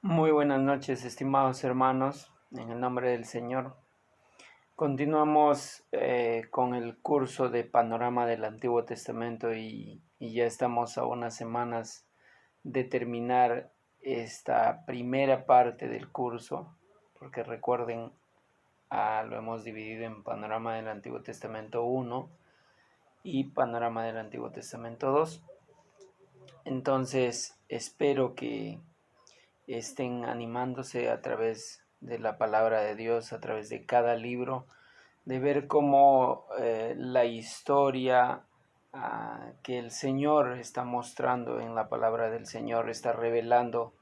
Muy buenas noches, estimados hermanos, en el nombre del Señor. Continuamos con el curso de Panorama del Antiguo Testamento y ya estamos a unas semanas de terminar esta primera parte del curso, porque recuerden, lo hemos dividido en Panorama del Antiguo Testamento 1 y Panorama del Antiguo Testamento 2. Entonces, espero que estén animándose a través de la palabra de Dios, a través de cada libro, de ver cómo la historia que el Señor está mostrando en la palabra del Señor está revelando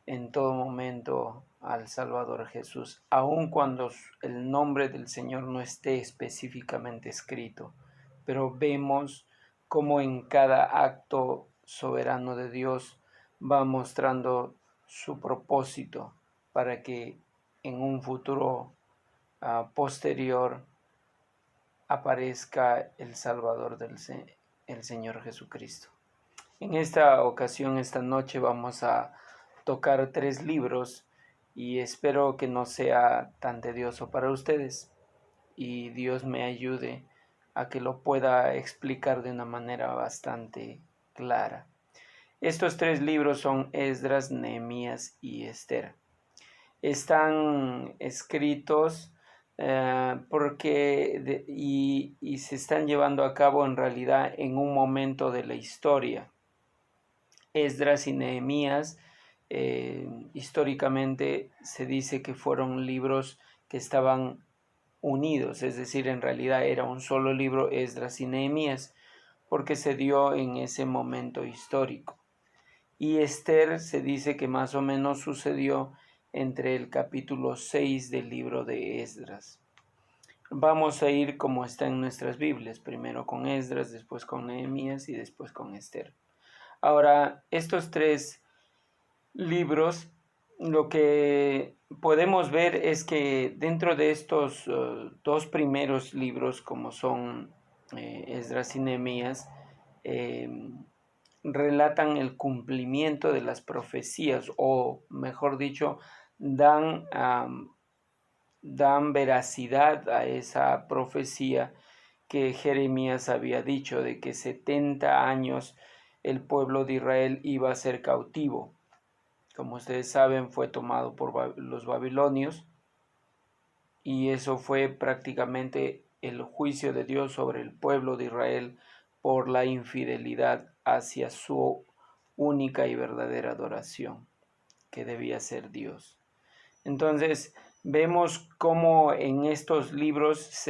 en todo momento al Salvador Jesús, aun cuando el nombre del Señor no esté específicamente escrito, pero vemos cómo en cada acto soberano de Dios va mostrando su propósito para que en un futuro posterior aparezca el Salvador el Señor Jesucristo. En esta ocasión, esta noche, vamos a tocar 3 libros y espero que no sea tan tedioso para ustedes y Dios me ayude a que lo pueda explicar de una manera bastante clara. Estos 3 libros son Esdras, Nehemías y Esther. Están escritos y se están llevando a cabo en realidad en un momento de la historia. Esdras y Nehemías históricamente se dice que fueron libros que estaban unidos, es decir, en realidad era un solo libro, Esdras y Nehemías, porque se dio en ese momento histórico. Y Esther se dice que más o menos sucedió entre el capítulo 6 del libro de Esdras. Vamos a ir como está en nuestras Biblias, primero con Esdras, después con Nehemías y después con Esther. Ahora, estos 3 libros, lo que podemos ver es que dentro de estos 2 primeros libros, como son Esdras y Nehemías, relatan el cumplimiento de las profecías, o mejor dicho, dan veracidad a esa profecía que Jeremías había dicho de que 70 años el pueblo de Israel iba a ser cautivo. Como ustedes saben, fue tomado por los babilonios y eso fue prácticamente el juicio de Dios sobre el pueblo de Israel por la infidelidad hacia su única y verdadera adoración, que debía ser Dios. Entonces, vemos cómo en estos libros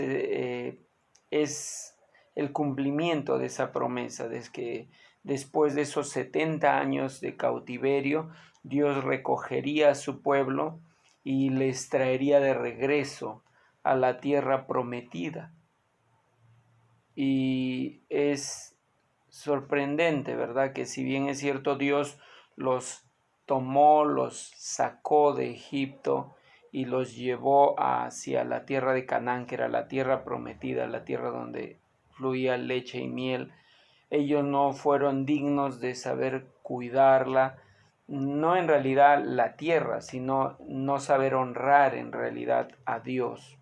es el cumplimiento de esa promesa, de que después de esos 70 años de cautiverio, Dios recogería a su pueblo y les traería de regreso a la tierra prometida. Y es sorprendente, ¿verdad? Que si bien es cierto, Dios los tomó, los sacó de Egipto y los llevó hacia la tierra de Canaán, que era la tierra prometida, la tierra donde fluía leche y miel, ellos no fueron dignos de saber cuidarla, no en realidad la tierra, sino no saber honrar en realidad a Dios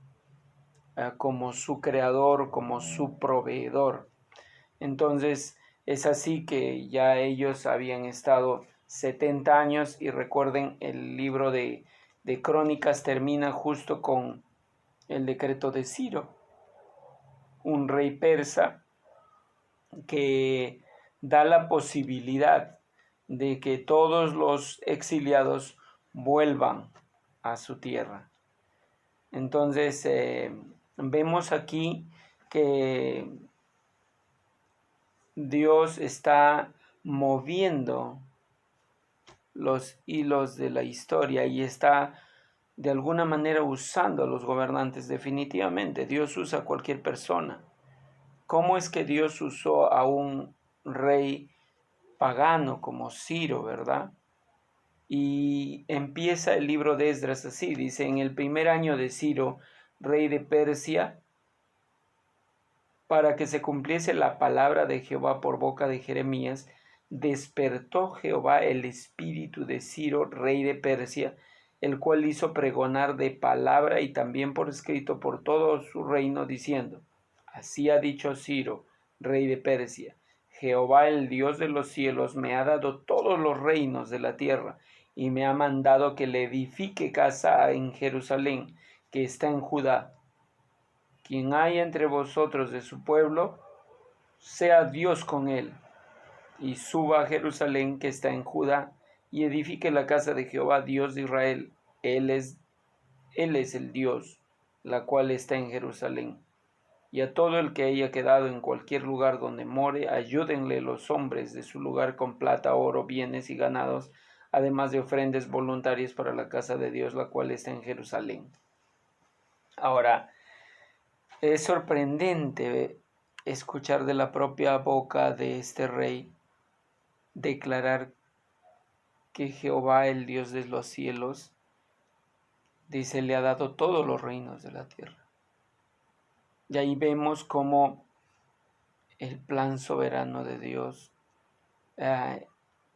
como su creador, como su proveedor. Entonces es así que ya ellos habían estado 70 años y recuerden, el libro de Crónicas termina justo con el decreto de Ciro, un rey persa que da la posibilidad de que todos los exiliados vuelvan a su tierra. Entonces vemos aquí que Dios está moviendo los hilos de la historia y está de alguna manera usando a los gobernantes. Definitivamente Dios usa a cualquier persona. ¿Cómo es que Dios usó a un rey pagano como Ciro, verdad? Y empieza el libro de Esdras así, dice: en el primer año de Ciro, rey de Persia, para que se cumpliese la palabra de Jehová por boca de Jeremías, despertó Jehová el espíritu de Ciro, rey de Persia, el cual hizo pregonar de palabra y también por escrito por todo su reino, diciendo: Así ha dicho Ciro, rey de Persia: Jehová, el Dios de los cielos, me ha dado todos los reinos de la tierra, y me ha mandado que le edifique casa en Jerusalén, que está en Judá. Quien haya entre vosotros de su pueblo, sea Dios con él, y suba a Jerusalén, que está en Judá, y edifique la casa de Jehová, Dios de Israel. Él es el Dios, la cual está en Jerusalén. Y a todo el que haya quedado en cualquier lugar donde more, ayúdenle los hombres de su lugar con plata, oro, bienes y ganados, además de ofrendas voluntarias para la casa de Dios, la cual está en Jerusalén. Ahora, es sorprendente escuchar de la propia boca de este rey declarar que Jehová, el Dios de los cielos, dice, le ha dado todos los reinos de la tierra. Y ahí vemos cómo el plan soberano de Dios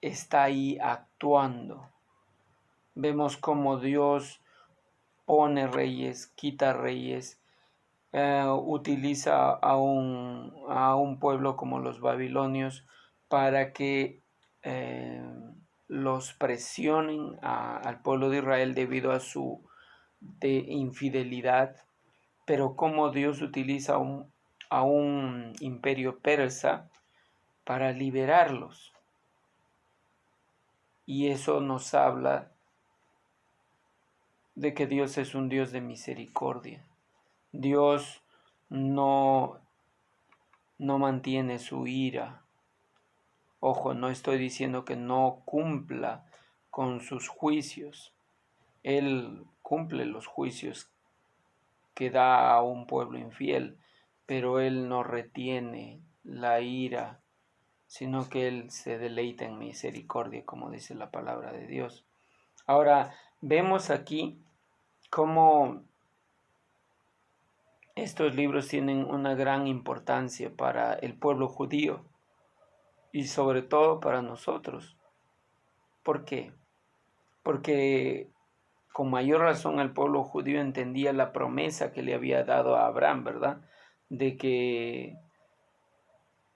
está ahí actuando. Vemos cómo Dios pone reyes, quita reyes, utiliza a un pueblo como los babilonios para que los presionen al pueblo de Israel debido a su infidelidad, pero cómo Dios utiliza a un imperio persa para liberarlos. Y eso nos habla de que Dios es un Dios de misericordia. Dios no mantiene su ira. Ojo, no estoy diciendo que no cumpla con sus juicios. Él cumple los juicios que da a un pueblo infiel, pero Él no retiene la ira, sino que Él se deleita en misericordia, como dice la palabra de Dios. Ahora, vemos aquí cómo estos libros tienen una gran importancia para el pueblo judío y sobre todo para nosotros. ¿Por qué? Porque con mayor razón el pueblo judío entendía la promesa que le había dado a Abraham, ¿verdad? De que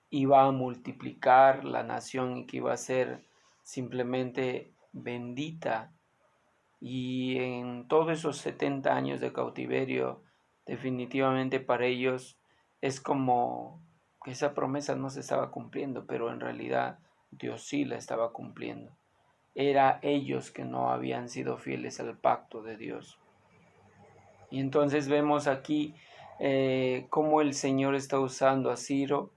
iba a multiplicar la nación y que iba a ser simplemente bendita. Y en todos esos 70 años de cautiverio, definitivamente para ellos es como que esa promesa no se estaba cumpliendo, pero en realidad Dios sí la estaba cumpliendo. Era ellos que no habían sido fieles al pacto de Dios. Y entonces vemos aquí cómo el Señor está usando a Ciro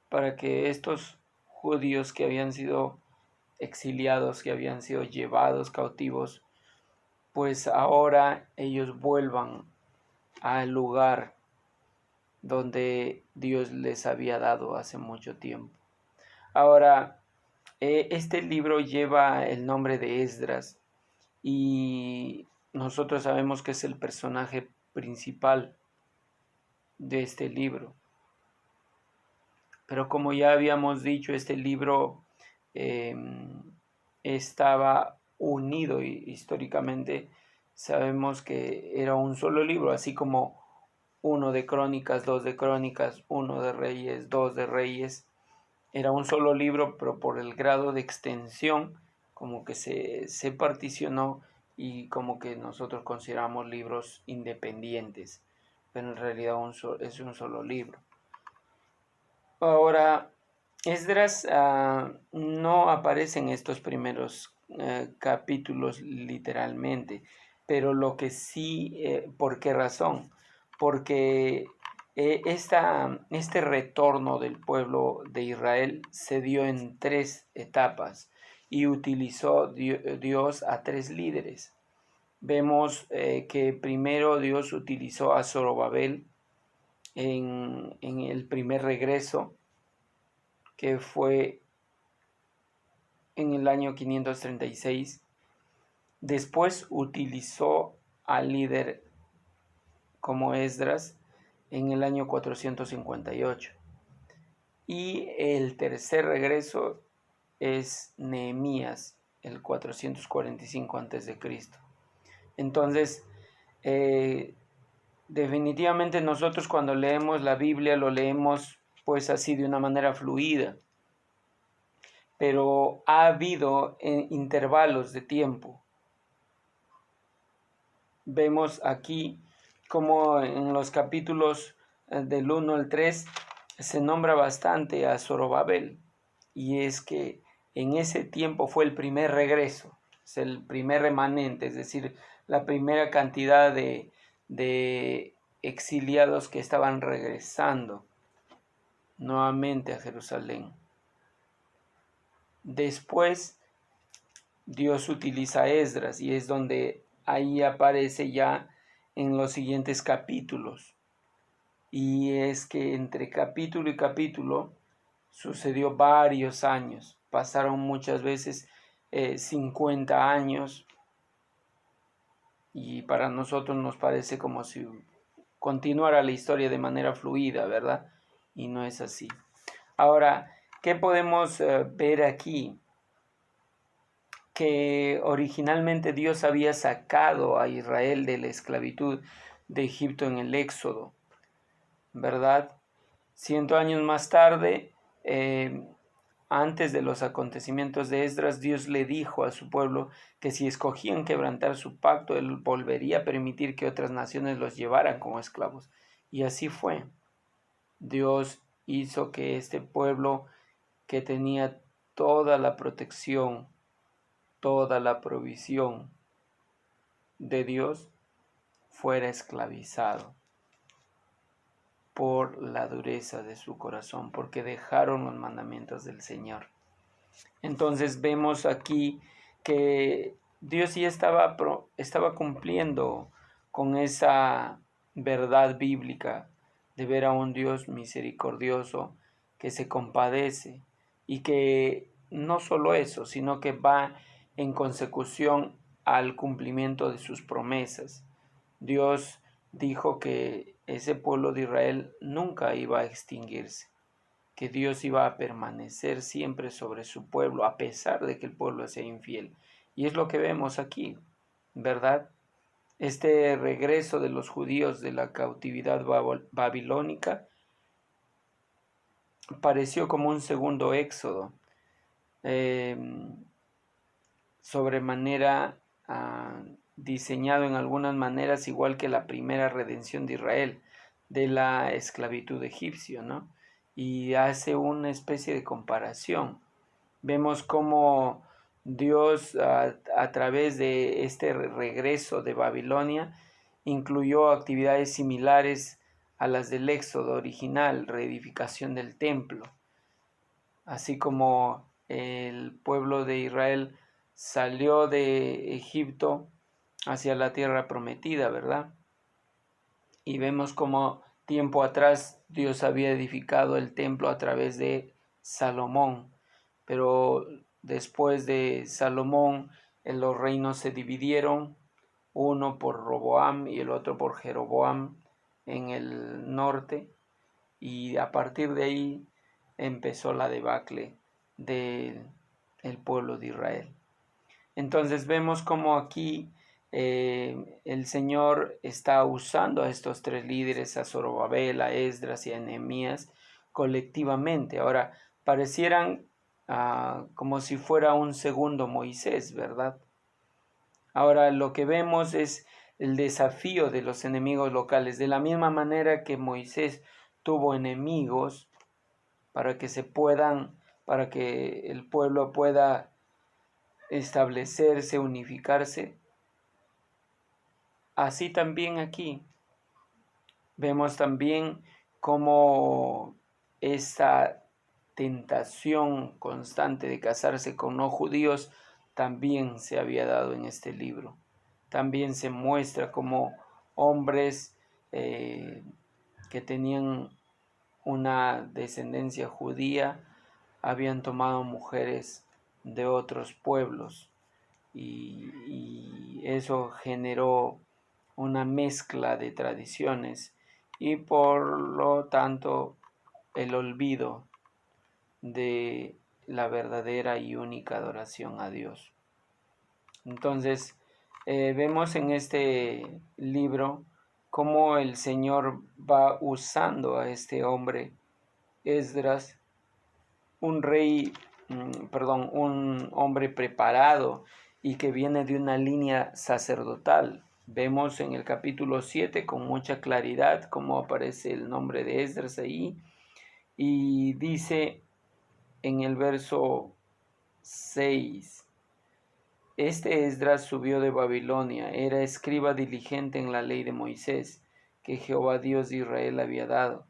para que estos judíos que habían sido exiliados, que habían sido llevados cautivos, pues ahora ellos vuelvan al lugar donde Dios les había dado hace mucho tiempo. Ahora, este libro lleva el nombre de Esdras y nosotros sabemos que es el personaje principal de este libro. Pero como ya habíamos dicho, este libro estaba unido y históricamente sabemos que era un solo libro, así como uno de Crónicas, dos de Crónicas, uno de Reyes, dos de Reyes. Era un solo libro, pero por el grado de extensión, como que se particionó y como que nosotros consideramos libros independientes, pero en realidad es un solo libro. Ahora, Esdras no aparece en estos primeros capítulos literalmente, pero lo que sí, ¿por qué razón? Porque este retorno del pueblo de Israel se dio en 3 etapas y utilizó Dios a 3 líderes. Vemos que primero Dios utilizó a Zorobabel en el primer regreso, que fue en el año 536. Después utilizó al líder como Esdras en el año 458. Y el tercer regreso es Nehemías, el 445 a.C. Entonces, definitivamente nosotros cuando leemos la Biblia lo leemos pues así de una manera fluida, pero ha habido intervalos de tiempo. Vemos aquí como en los capítulos del 1 al 3 se nombra bastante a Zorobabel, y es que en ese tiempo fue el primer regreso, es el primer remanente, es decir, la primera cantidad de exiliados que estaban regresando nuevamente a Jerusalén. Después Dios utiliza a Esdras, y es donde ahí aparece ya en los siguientes capítulos. Y es que entre capítulo y capítulo sucedió varios años, pasaron muchas veces 50 años, y para nosotros nos parece como si continuara la historia de manera fluida, ¿verdad? Y no es así. Ahora, ¿qué podemos ver aquí? Que originalmente Dios había sacado a Israel de la esclavitud de Egipto en el Éxodo, ¿verdad? 100 años más tarde, antes de los acontecimientos de Esdras, Dios le dijo a su pueblo que si escogían quebrantar su pacto, Él volvería a permitir que otras naciones los llevaran como esclavos. Y así fue. Dios hizo que este pueblo, que tenía toda la protección, toda la provisión de Dios, fuera esclavizado por la dureza de su corazón, porque dejaron los mandamientos del Señor. Entonces vemos aquí que Dios ya estaba cumpliendo con esa verdad bíblica de ver a un Dios misericordioso que se compadece, y que no solo eso, sino que va en consecución al cumplimiento de sus promesas. Dios dijo que ese pueblo de Israel nunca iba a extinguirse, que Dios iba a permanecer siempre sobre su pueblo, a pesar de que el pueblo sea infiel. Y es lo que vemos aquí, ¿verdad? Este regreso de los judíos de la cautividad babilónica pareció como un segundo éxodo, eh, sobremanera diseñado en algunas maneras igual que la primera redención de Israel de la esclavitud egipcia, ¿no? Y hace una especie de comparación. Vemos cómo Dios a través de este regreso de Babilonia incluyó actividades similares a las del Éxodo original, reedificación del templo, así como el pueblo de Israel salió de Egipto hacia la tierra prometida, ¿verdad? Y vemos como tiempo atrás Dios había edificado el templo a través de Salomón, pero después de Salomón los reinos se dividieron, uno por Roboam y el otro por Jeroboam en el norte, y a partir de ahí empezó la debacle del pueblo de Israel. Entonces vemos como aquí el Señor está usando a estos tres líderes, a Zorobabel, a Esdras y a Nehemías, colectivamente. Ahora, parecieran como si fuera un segundo Moisés, ¿verdad? Ahora lo que vemos es el desafío de los enemigos locales. De la misma manera que Moisés tuvo enemigos para que el pueblo pueda establecerse, unificarse, así también aquí vemos también cómo esta tentación constante de casarse con no judíos también se había dado en este libro. También se muestra como hombres que tenían una descendencia judía habían tomado mujeres de otros pueblos, y eso generó una mezcla de tradiciones y por lo tanto el olvido de la verdadera y única adoración a Dios. Entonces, vemos en este libro cómo el Señor va usando a este hombre, Esdras, un hombre preparado y que viene de una línea sacerdotal. Vemos en el capítulo 7 con mucha claridad cómo aparece el nombre de Esdras ahí, y dice en el verso 6: este Esdras subió de Babilonia, era escriba diligente en la ley de Moisés, que Jehová Dios de Israel había dado.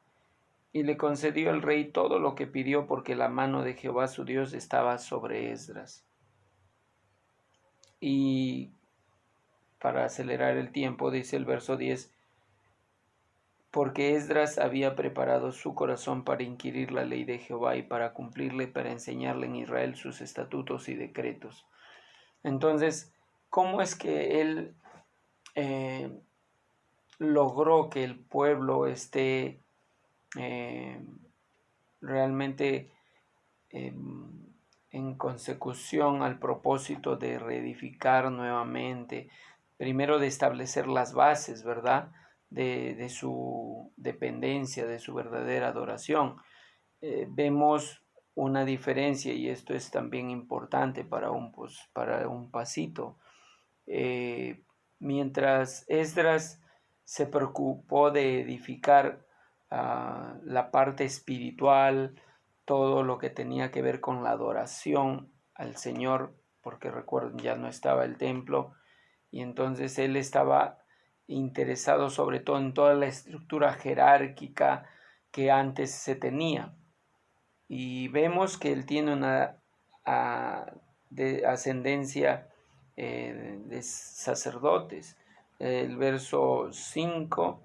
Y le concedió al rey todo lo que pidió, porque la mano de Jehová su Dios estaba sobre Esdras. Y para acelerar el tiempo, dice el verso 10, porque Esdras había preparado su corazón para inquirir la ley de Jehová y para cumplirle, para enseñarle en Israel sus estatutos y decretos. Entonces, ¿cómo es que él logró que el pueblo esté realmente en consecución al propósito de reedificar nuevamente, primero de establecer las bases, ¿verdad?, de su dependencia, de su verdadera adoración? Vemos una diferencia, y esto es también importante para un pasito. Mientras Esdras se preocupó de edificar la parte espiritual, todo lo que tenía que ver con la adoración al Señor, porque recuerden, ya no estaba el templo, y entonces él estaba interesado sobre todo en toda la estructura jerárquica que antes se tenía. Y vemos que él tiene una ascendencia de sacerdotes. El verso 5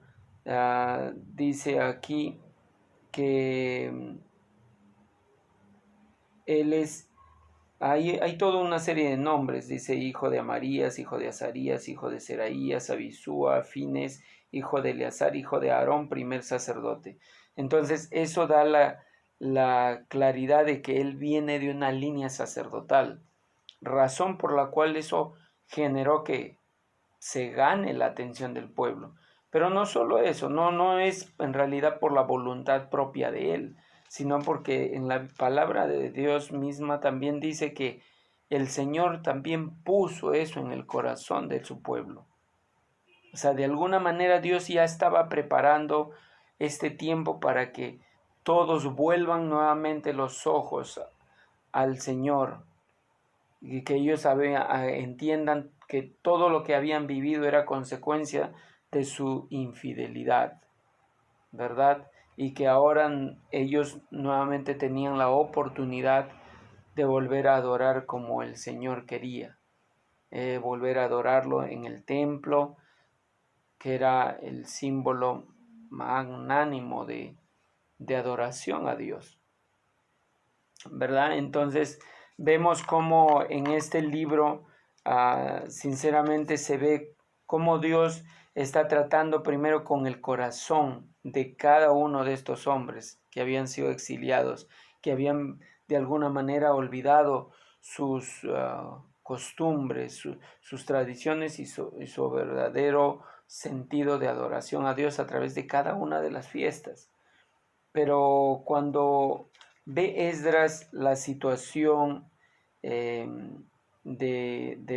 dice aquí que él es, hay toda una serie de nombres, dice hijo de Amarías, hijo de Azarías, hijo de Seraías, Abisúa, Fines, hijo de Eleazar, hijo de Aarón, primer sacerdote. Entonces eso da la claridad de que él viene de una línea sacerdotal, razón por la cual eso generó que se gane la atención del pueblo. Pero no solo eso, no es en realidad por la voluntad propia de él, sino porque en la palabra de Dios misma también dice que el Señor también puso eso en el corazón de su pueblo. O sea, de alguna manera Dios ya estaba preparando este tiempo para que todos vuelvan nuevamente los ojos al Señor, y que ellos entiendan que todo lo que habían vivido era consecuencia de su infidelidad, ¿verdad? Y que ahora ellos nuevamente tenían la oportunidad de volver a adorar como el Señor quería, volver a adorarlo en el templo, que era el símbolo magnánimo de adoración a Dios, ¿verdad? Entonces vemos cómo en este libro sinceramente se ve cómo Dios está tratando primero con el corazón de cada uno de estos hombres que habían sido exiliados, que habían de alguna manera olvidado sus costumbres, sus tradiciones y su verdadero sentido de adoración a Dios a través de cada una de las fiestas. Pero cuando ve Esdras la situación de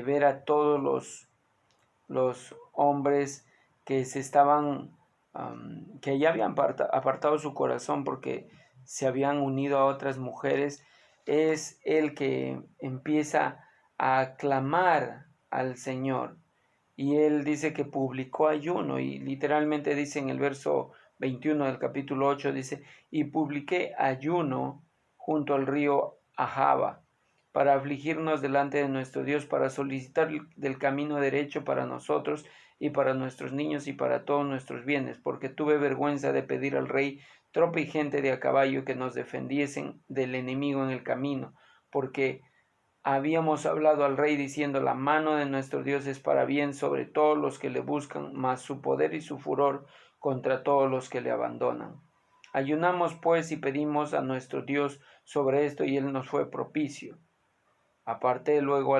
ver a todos los hombres que se estaban, que ya habían apartado su corazón porque se habían unido a otras mujeres, es el que empieza a clamar al Señor. Y él dice que publicó ayuno, y literalmente dice en el verso 21 del capítulo 8, dice: y publiqué ayuno junto al río Ahava, para afligirnos delante de nuestro Dios, para solicitar del camino derecho para nosotros y para nuestros niños y para todos nuestros bienes, porque tuve vergüenza de pedir al rey tropa y gente de a caballo que nos defendiesen del enemigo en el camino, porque habíamos hablado al rey diciendo: la mano de nuestro Dios es para bien sobre todos los que le buscan, mas su poder y su furor contra todos los que le abandonan. Ayunamos pues y pedimos a nuestro Dios sobre esto, y él nos fue propicio. Aparté luego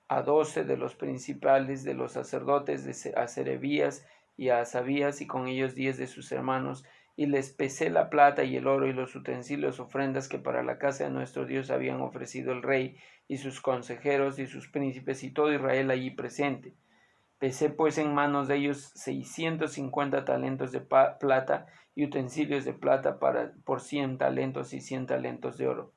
a 12 de los principales de los sacerdotes, a Serebías y a Asabías, y con ellos 10 de sus hermanos, y les pesé la plata y el oro y los utensilios, ofrendas que para la casa de nuestro Dios habían ofrecido el rey y sus consejeros y sus príncipes y todo Israel allí presente. Pesé pues en manos de ellos 650 talentos de plata y utensilios de plata por 100 talentos y 100 talentos de oro.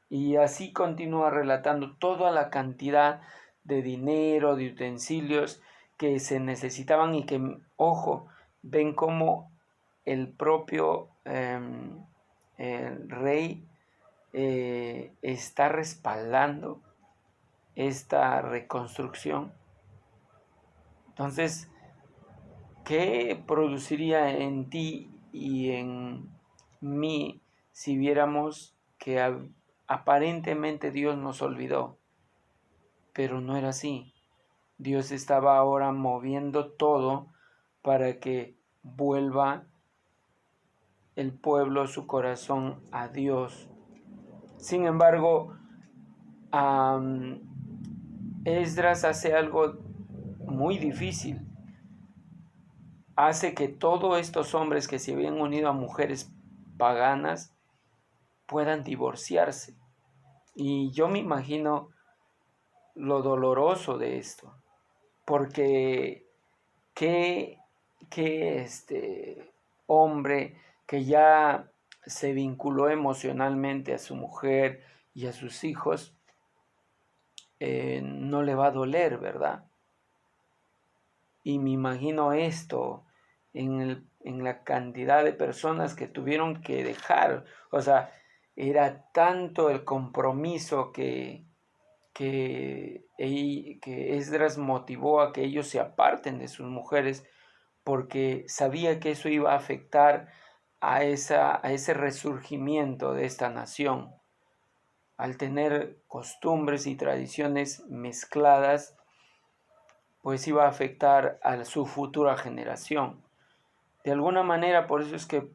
Y así continúa relatando toda la cantidad de dinero, de utensilios que se necesitaban, y que, ojo, ven cómo el propio el rey está respaldando esta reconstrucción. Entonces, ¿qué produciría en ti y en mí si viéramos que aparentemente Dios nos olvidó? Pero no era así. Dios estaba ahora moviendo todo para que vuelva el pueblo su corazón a Dios. Sin embargo, Esdras hace algo muy difícil. Hace que todos estos hombres que se habían unido a mujeres paganas puedan divorciarse. Y yo me imagino lo doloroso de esto, porque qué hombre que ya se vinculó emocionalmente a su mujer y a sus hijos, no le va a doler, ¿verdad? Y me imagino esto en la cantidad de personas que tuvieron que dejar. O sea, era tanto el compromiso que Esdras motivó a que ellos se aparten de sus mujeres, porque sabía que eso iba a afectar a ese resurgimiento de esta nación. Al tener costumbres y tradiciones mezcladas, pues iba a afectar a su futura generación. De alguna manera, por eso es que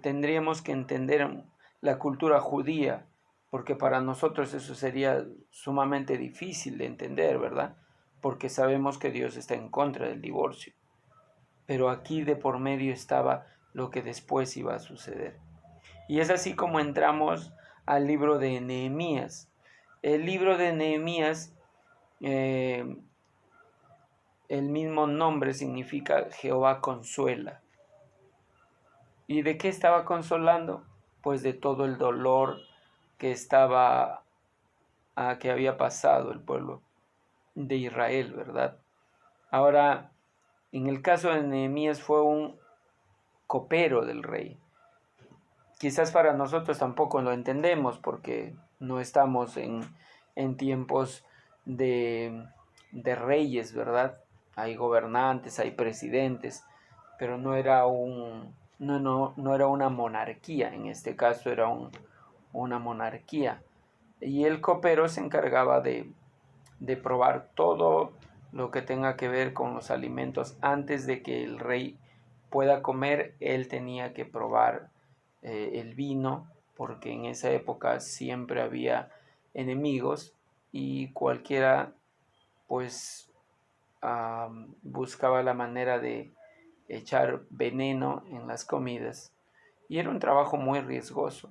tendríamos que entender la cultura judía, porque para nosotros eso sería sumamente difícil de entender, ¿verdad? Porque sabemos que Dios está en contra del divorcio. Pero aquí de por medio estaba lo que después iba a suceder. Y es así como entramos al libro de Nehemías. El libro de Nehemías, el mismo nombre significa Jehová consuela. ¿Y de qué estaba consolando? Pues de todo el dolor que que había pasado el pueblo de Israel, ¿verdad? Ahora, en el caso de Nehemías fue un copero del rey. Quizás para nosotros tampoco lo entendemos, porque no estamos en tiempos de reyes, ¿verdad? Hay gobernantes, hay presidentes, pero no era no era una monarquía. En este caso era una monarquía. Y el copero se encargaba de probar todo lo que tenga que ver con los alimentos. Antes de que el rey pueda comer, él tenía que probar el vino, porque en esa época siempre había enemigos, y cualquiera pues buscaba la manera de echar veneno en las comidas. Y era un trabajo muy riesgoso,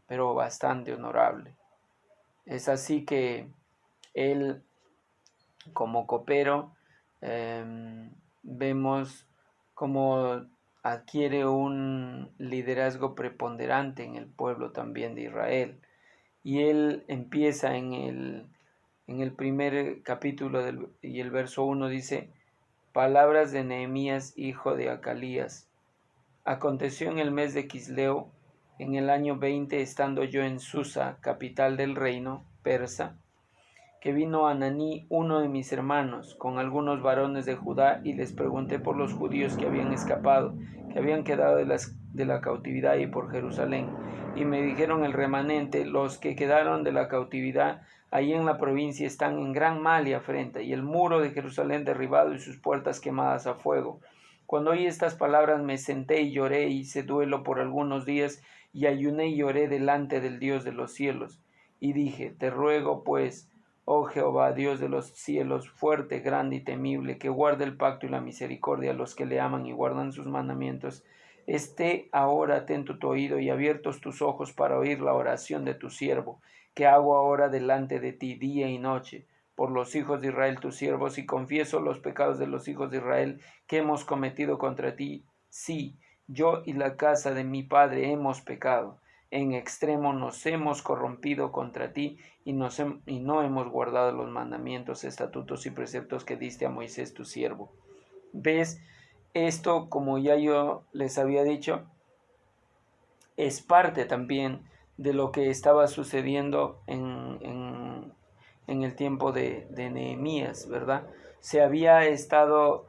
pero bastante honorable. Es así que él, como copero, vemos cómo adquiere un liderazgo preponderante en el pueblo también de Israel. Y él empieza en el primer capítulo y el verso 1 dice: palabras de Nehemías, hijo de Acalías. Aconteció en el mes de Quisleo, en el año 20, estando yo en Susa, capital del reino persa, que vino Ananí, uno de mis hermanos, con algunos varones de Judá, y les pregunté por los judíos que habían escapado, que habían quedado de la cautividad y por Jerusalén. Y me dijeron el remanente: los que quedaron de la cautividad allí en la provincia están en gran mal y afrenta, y el muro de Jerusalén derribado y sus puertas quemadas a fuego. Cuando oí estas palabras me senté y lloré, hice duelo por algunos días, y ayuné y lloré delante del Dios de los cielos. Y dije, te ruego pues, oh Jehová, Dios de los cielos, fuerte, grande y temible, que guarde el pacto y la misericordia a los que le aman y guardan sus mandamientos, esté ahora atento tu oído y abiertos tus ojos para oír la oración de tu siervo, que hago ahora delante de ti día y noche, por los hijos de Israel tus siervos, y confieso los pecados de los hijos de Israel que hemos cometido contra ti. Sí, yo y la casa de mi padre hemos pecado. En extremo nos hemos corrompido contra ti y no hemos guardado los mandamientos, estatutos y preceptos que diste a Moisés tu siervo. ¿Ves? Esto, como ya yo les había dicho, es parte también de lo que estaba sucediendo en el tiempo de Nehemías, ¿verdad? Se había estado,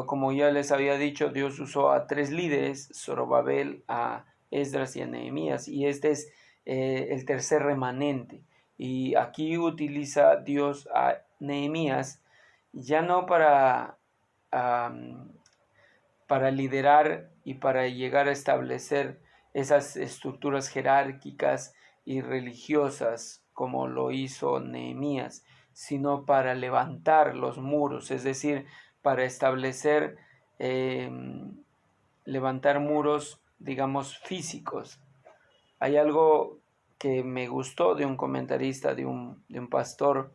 como ya les había dicho, Dios usó a 3 líderes, Zorobabel, a Esdras y a Nehemías, y este es el tercer remanente. Y aquí utiliza Dios a Nehemías ya no um, para liderar y para llegar a establecer esas estructuras jerárquicas y religiosas como lo hizo Nehemías, sino para levantar los muros, es decir, para establecer, eh, levantar muros, digamos, físicos. Hay algo que me gustó de un comentarista, de un pastor.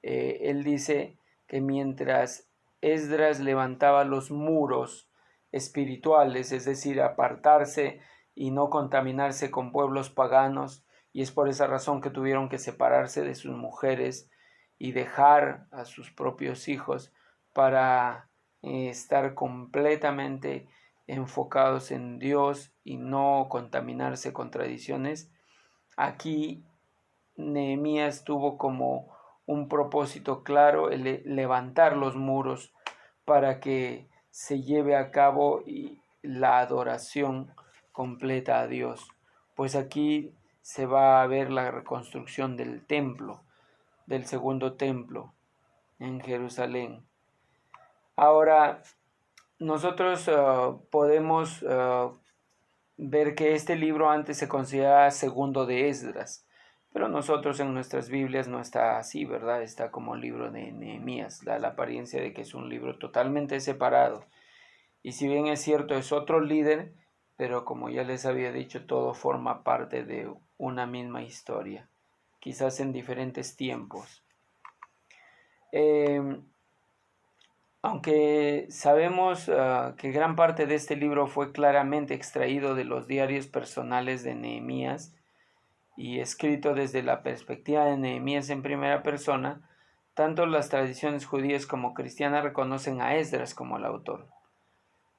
Él dice que mientras Esdras levantaba los muros espirituales, es decir, apartarse y no contaminarse con pueblos paganos, y es por esa razón que tuvieron que separarse de sus mujeres y dejar a sus propios hijos para estar completamente enfocados en Dios y no contaminarse con tradiciones. Aquí Nehemías tuvo como un propósito claro el levantar los muros para que se lleve a cabo la adoración completa a Dios. Pues aquí se va a ver la reconstrucción del templo, del segundo templo en Jerusalén. Ahora, nosotros podemos ver que este libro antes se consideraba segundo de Esdras, pero nosotros en nuestras Biblias no está así, ¿verdad? Está como libro de Nehemías, da la apariencia de que es un libro totalmente separado. Y si bien es cierto, es otro líder, pero como ya les había dicho, todo forma parte de una misma historia, quizás en diferentes tiempos. Aunque sabemos que gran parte de este libro fue claramente extraído de los diarios personales de Nehemías y escrito desde la perspectiva de Nehemías en primera persona, tanto las tradiciones judías como cristianas reconocen a Esdras como el autor.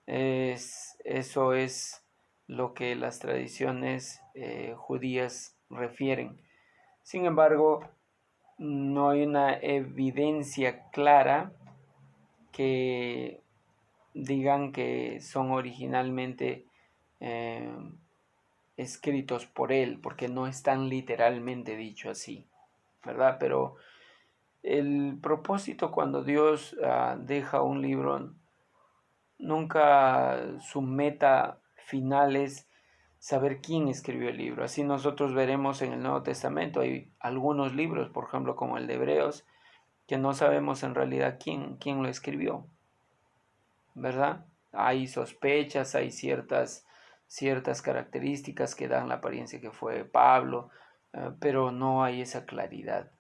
Eso es lo que las tradiciones judías refieren. Sin embargo, no hay una evidencia clara que digan que son originalmente escritos por él, porque no están literalmente dicho así, ¿verdad? Pero el propósito cuando Dios deja un libro, nunca su meta final es saber quién escribió el libro. Así nosotros veremos en el Nuevo Testamento, hay algunos libros, por ejemplo, como el de Hebreos, que no sabemos en realidad quién lo escribió, ¿verdad? Hay sospechas, hay ciertas características que dan la apariencia que fue Pablo, pero no hay esa claridad.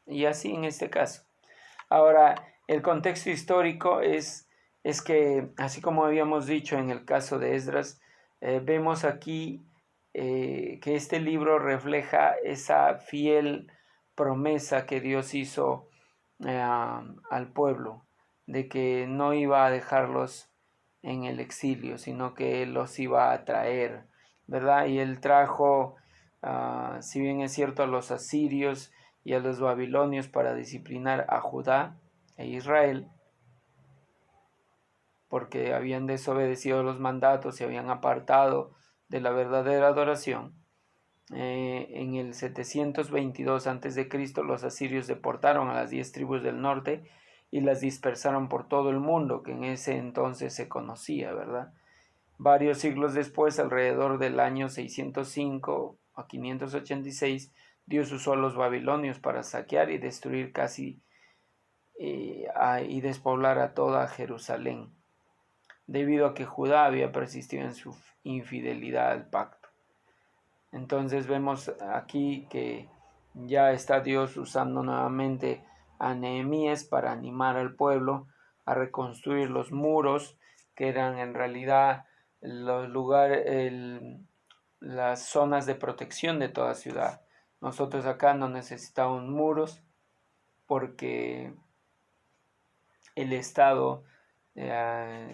Y así en este caso. Ahora, el contexto histórico es que, así como habíamos dicho en el caso de Esdras, vemos aquí que este libro refleja esa fiel promesa que Dios hizo al pueblo, de que no iba a dejarlos en el exilio, sino que Él los iba a traer, ¿verdad? Y Él trajo, si bien es cierto, a los asirios y a los babilonios para disciplinar a Judá e Israel, porque habían desobedecido los mandatos y habían apartado de la verdadera adoración. En el 722 a.C. los asirios deportaron a las 10 tribus del norte y las dispersaron por todo el mundo, que en ese entonces se conocía, ¿verdad? Varios siglos después, alrededor del año 605 a 586, Dios usó a los babilonios para saquear y destruir casi y despoblar a toda Jerusalén, debido a que Judá había persistido en su infidelidad al pacto. Entonces vemos aquí que ya está Dios usando nuevamente a Nehemías para animar al pueblo a reconstruir los muros, que eran en realidad los lugares, las zonas de protección de toda ciudad. Nosotros acá no necesitamos muros porque el Estado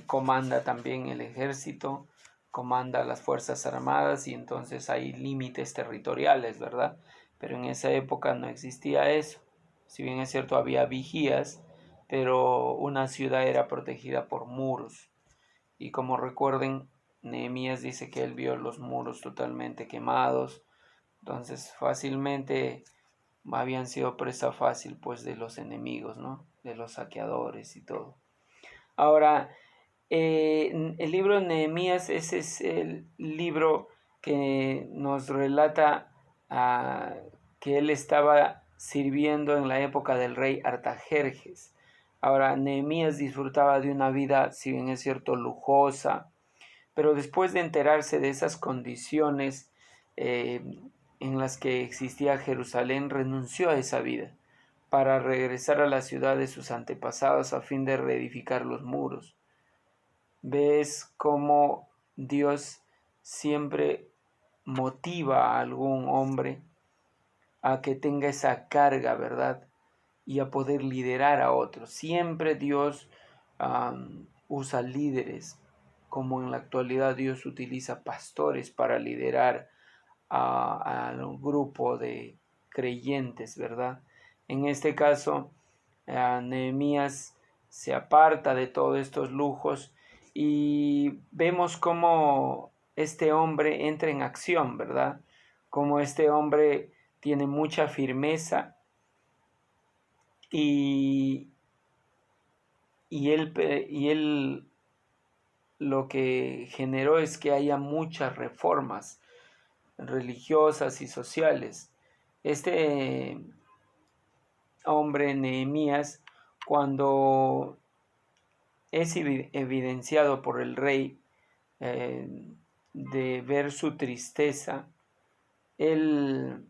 comanda también el ejército, comanda las Fuerzas Armadas y entonces hay límites territoriales, ¿verdad? Pero en esa época no existía eso. Si bien es cierto, había vigías, pero una ciudad era protegida por muros. Y como recuerden, Nehemías dice que él vio los muros totalmente quemados, entonces fácilmente habían sido presa fácil pues de los enemigos, ¿no? De los saqueadores y todo. Ahora, el libro de Nehemías, ese es el libro que nos relata que él estaba sirviendo en la época del rey Artajerjes. Ahora, Nehemías disfrutaba de una vida, si bien es cierto, lujosa, pero después de enterarse de esas condiciones en las que existía Jerusalén, renunció a esa vida para regresar a la ciudad de sus antepasados a fin de reedificar los muros. Ves cómo Dios siempre motiva a algún hombre a que tenga esa carga, ¿verdad? Y a poder liderar a otros. Siempre Dios usa líderes, como en la actualidad Dios utiliza pastores para liderar a un grupo de creyentes, ¿verdad? En este caso, Nehemías se aparta de todos estos lujos y vemos cómo este hombre entra en acción, ¿verdad? Cómo este hombre tiene mucha firmeza y él lo que generó es que haya muchas reformas religiosas y sociales. Este hombre Nehemías, cuando es evidenciado por el rey de ver su tristeza, él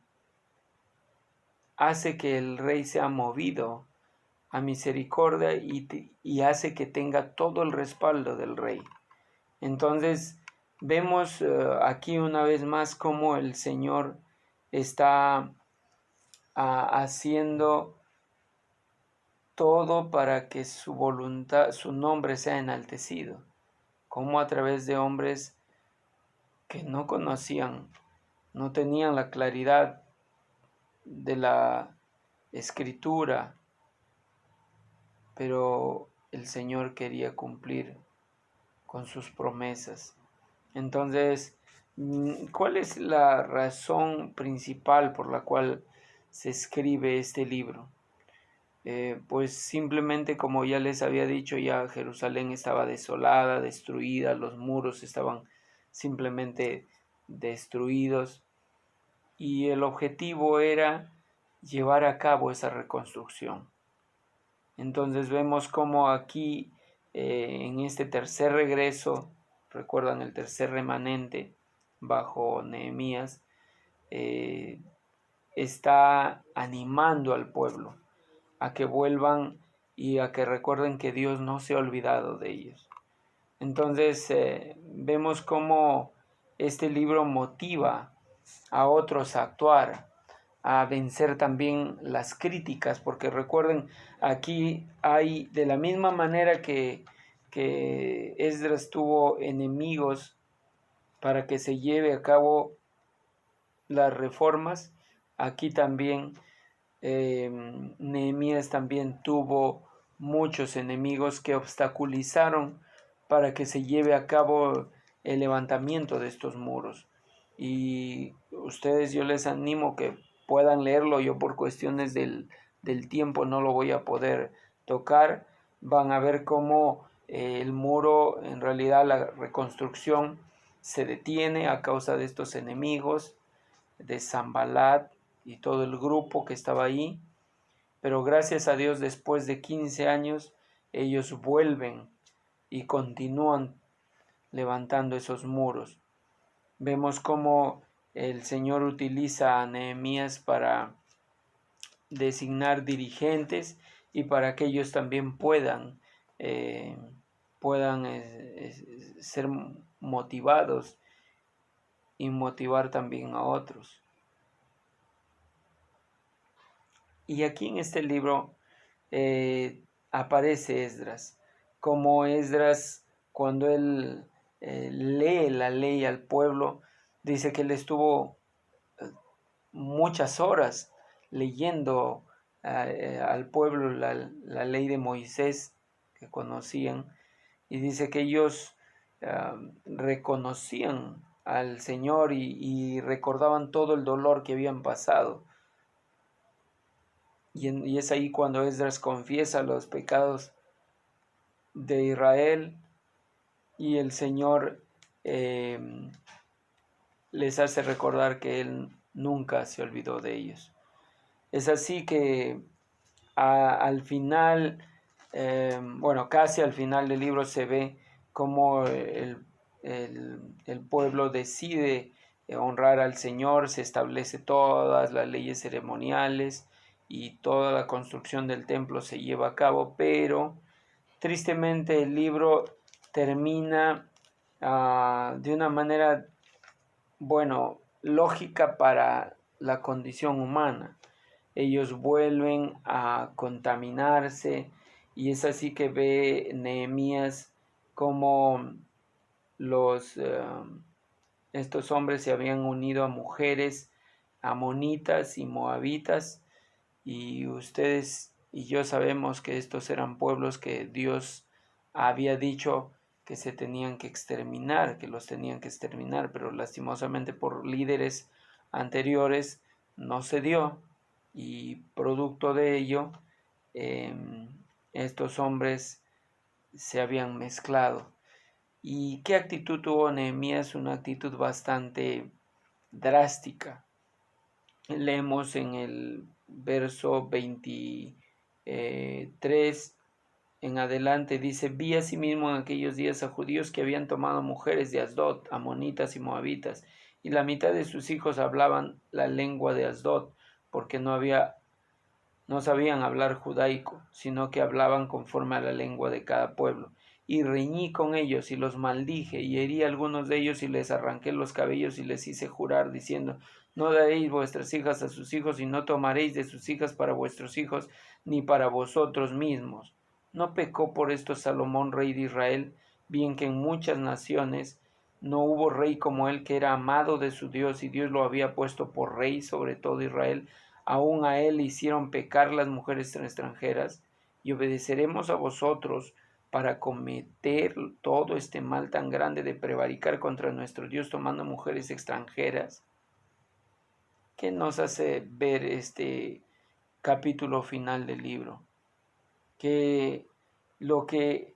hace que el rey sea movido a misericordia y hace que tenga todo el respaldo del rey. Entonces vemos aquí una vez más cómo el Señor está haciendo todo para que su voluntad, su nombre sea enaltecido, como a través de hombres que no conocían, no tenían la claridad de la escritura, pero el Señor quería cumplir con sus promesas. Entonces, ¿cuál es la razón principal por la cual se escribe este libro? Pues simplemente, como ya les había dicho, ya Jerusalén estaba desolada, destruida, los muros estaban simplemente destruidos y el objetivo era llevar a cabo esa reconstrucción. Entonces vemos como aquí en este tercer regreso, recuerdan el tercer remanente bajo Nehemías, está animando al pueblo a que vuelvan y a que recuerden que Dios no se ha olvidado de ellos. Entonces vemos cómo este libro motiva a otros a actuar, a vencer también las críticas, porque recuerden, aquí hay de la misma manera que Esdras tuvo enemigos para que se lleve a cabo las reformas, aquí también Nehemías también tuvo muchos enemigos que obstaculizaron para que se lleve a cabo el levantamiento de estos muros. Y ustedes, yo les animo que puedan leerlo. Yo por cuestiones del tiempo no lo voy a poder tocar, van a ver cómo el muro, en realidad la reconstrucción se detiene a causa de estos enemigos, de Sanballat y todo el grupo que estaba ahí. Pero gracias a Dios, después de 15 años, ellos vuelven y continúan levantando esos muros. Vemos cómo el Señor utiliza a Nehemías para designar dirigentes y para que ellos también eh, puedan ser motivados y motivar también a otros. Y aquí en este libro aparece Esdras, como Esdras cuando él lee la ley al pueblo, dice que él estuvo muchas horas leyendo al pueblo la ley de Moisés que conocían, y dice que ellos reconocían al Señor y recordaban todo el dolor que habían pasado. Y es ahí cuando Esdras confiesa los pecados de Israel y el Señor les hace recordar que Él nunca se olvidó de ellos. Es así que al final, casi al final del libro se ve cómo el pueblo decide honrar al Señor, se establece todas las leyes ceremoniales y toda la construcción del templo se lleva a cabo, pero tristemente el libro termina de una manera, lógica para la condición humana. Ellos vuelven a contaminarse y es así que ve Nehemías como estos hombres se habían unido a mujeres amonitas y moabitas, y ustedes y yo sabemos que estos eran pueblos que Dios había dicho que se tenían que exterminar, que los tenían que exterminar, pero lastimosamente por líderes anteriores no se dio, y producto de ello estos hombres se habían mezclado. ¿Y qué actitud tuvo Nehemías? Una actitud bastante drástica. Leemos en el verso 23 en adelante, dice: vi asimismo en aquellos días a judíos que habían tomado mujeres de Asdod, amonitas y moabitas, y la mitad de sus hijos hablaban la lengua de Asdod, porque no sabían hablar judaico, sino que hablaban conforme a la lengua de cada pueblo. Y reñí con ellos y los maldije, y herí a algunos de ellos y les arranqué los cabellos y les hice jurar, diciendo: no daréis vuestras hijas a sus hijos, y no tomaréis de sus hijas para vuestros hijos, ni para vosotros mismos. ¿No pecó por esto Salomón, rey de Israel, bien que en muchas naciones no hubo rey como él, que era amado de su Dios, y Dios lo había puesto por rey sobre todo Israel? Aún a él hicieron pecar las mujeres extranjeras, y obedeceremos a vosotros para cometer todo este mal tan grande de prevaricar contra nuestro Dios tomando mujeres extranjeras. ¿Qué nos hace ver este capítulo final del libro? Que lo que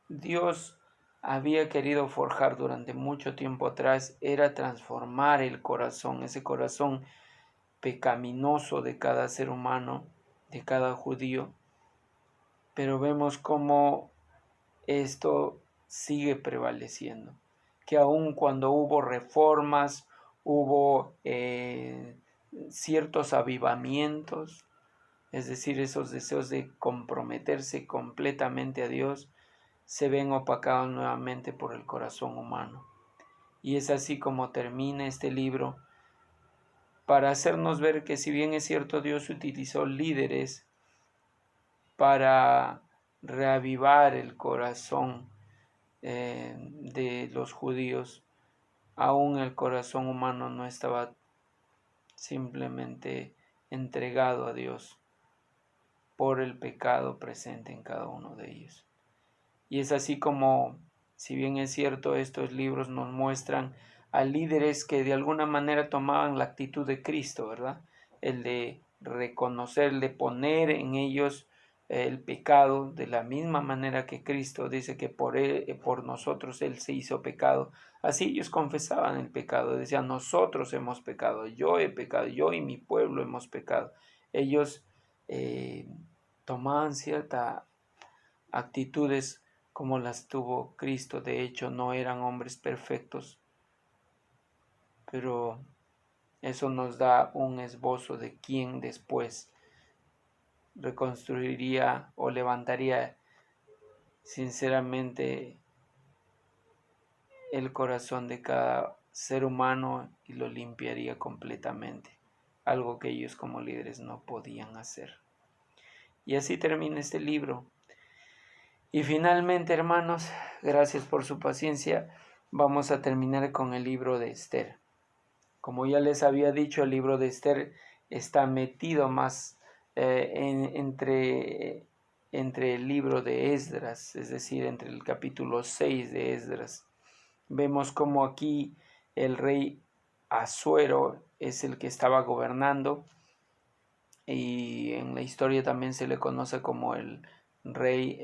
Dios había querido forjar durante mucho tiempo atrás era transformar el corazón, ese corazón pecaminoso de cada ser humano, de cada judío, pero vemos cómo esto sigue prevaleciendo, que aun cuando hubo reformas, hubo ciertos avivamientos, es decir, esos deseos de comprometerse completamente a Dios, se ven opacados nuevamente por el corazón humano. Y es así como termina este libro, para hacernos ver que, si bien es cierto, Dios utilizó líderes para reavivar el corazón de los judíos, aún el corazón humano no estaba simplemente entregado a Dios por el pecado presente en cada uno de ellos. Y es así como, si bien es cierto, estos libros nos muestran a líderes que de alguna manera tomaban la actitud de Cristo, ¿verdad? El de reconocer, de poner en ellos el pecado, de la misma manera que Cristo dice que por nosotros Él se hizo pecado. Así ellos confesaban el pecado, decían, nosotros hemos pecado, yo he pecado, yo y mi pueblo hemos pecado. Ellos tomaban ciertas actitudes como las tuvo Cristo. De hecho, no eran hombres perfectos, pero eso nos da un esbozo de quién después reconstruiría o levantaría sinceramente el corazón de cada ser humano y lo limpiaría completamente, algo que ellos como líderes no podían hacer. Y así termina este libro. Y finalmente, hermanos, gracias por su paciencia, vamos a terminar con el libro de Esther. Como ya les había dicho, el libro de Esther está metido más entre el libro de Esdras, es decir, entre el capítulo 6 de Esdras. Vemos como aquí el rey Asuero es el que estaba gobernando, y en la historia también se le conoce como el rey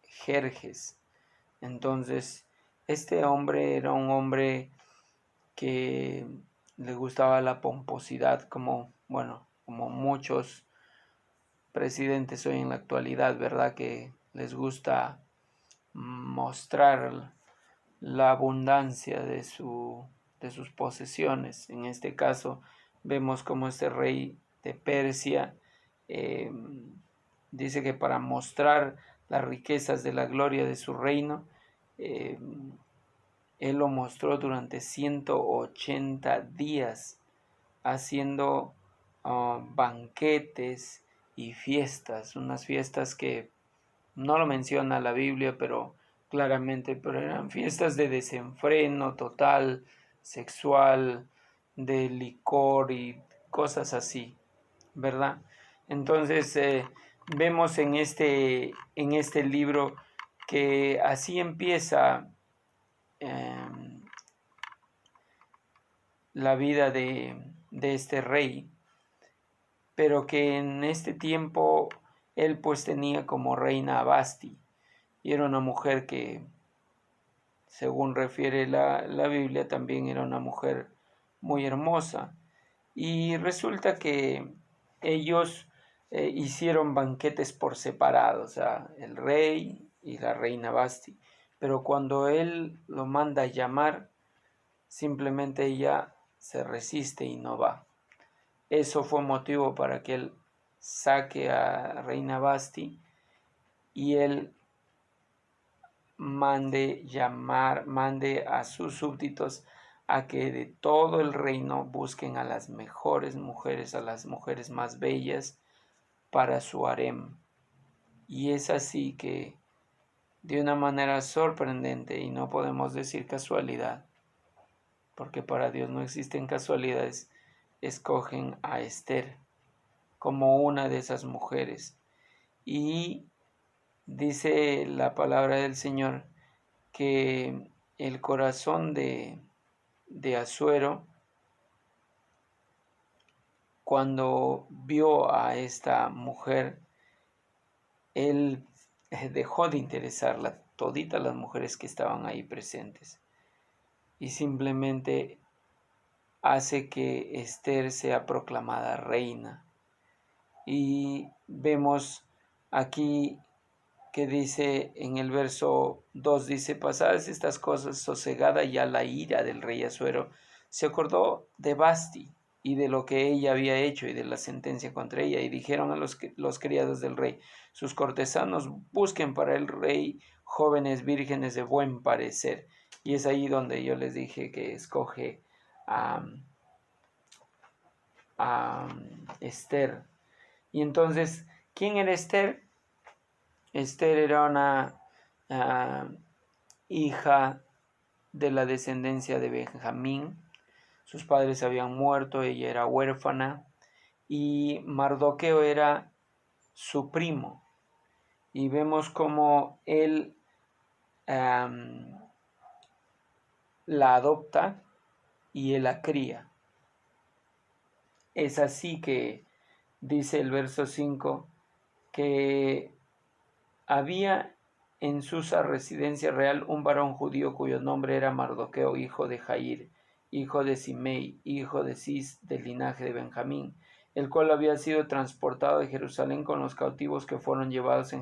Jerjes. Entonces, este hombre era un hombre que le gustaba la pomposidad, como, bueno, como muchos presidentes hoy en la actualidad, ¿verdad? Que les gusta mostrar la abundancia de sus posesiones. En este caso, vemos como este rey de Persia eh, dice que para mostrar las riquezas de la gloria de su reino, eh, él lo mostró durante 180 días, haciendo banquetes y fiestas, unas fiestas que no lo menciona la Biblia, pero claramente, pero eran fiestas de desenfreno total, sexual, de licor y cosas así, ¿verdad? Entonces vemos en este libro que así empieza la vida de este rey, pero que en este tiempo él pues tenía como reina a Basti, y era una mujer que, según refiere la Biblia, también era una mujer muy hermosa. Y resulta que ellos hicieron banquetes por separado, o sea, el rey y la reina Basti. Pero cuando él lo manda a llamar, simplemente ella se resiste y no va. Eso fue motivo para que él saque a reina Basti y él mande a sus súbditos a que de todo el reino busquen a las mejores mujeres, a las mujeres más bellas para su harem. Y es así que, de una manera sorprendente, y no podemos decir casualidad, porque para Dios no existen casualidades, escogen a Esther como una de esas mujeres. Y dice la palabra del Señor que el corazón de Asuero, cuando vio a esta mujer, él dejó de interesarla, toditas las mujeres que estaban ahí presentes, y simplemente hace que Esther sea proclamada reina. Y vemos aquí que dice en el verso 2, dice, pasadas estas cosas, sosegada ya la ira del rey Asuero, se acordó de Basti y de lo que ella había hecho y de la sentencia contra ella, y dijeron a los criados del rey, sus cortesanos busquen para el rey jóvenes vírgenes de buen parecer. Y es ahí donde yo les dije que escoge a Esther. Y entonces, ¿quién era Esther? Esther era una hija de la descendencia de Benjamín. Sus padres habían muerto, ella era huérfana, y Mardoqueo era su primo. Y vemos cómo él la adopta y él la cría. Es así que dice el verso 5, que había en Susa, residencia real, un varón judío cuyo nombre era Mardoqueo, hijo de Jair, hijo de Simei, hijo de Cis, del linaje de Benjamín, el cual había sido transportado de Jerusalén con los cautivos que fueron llevados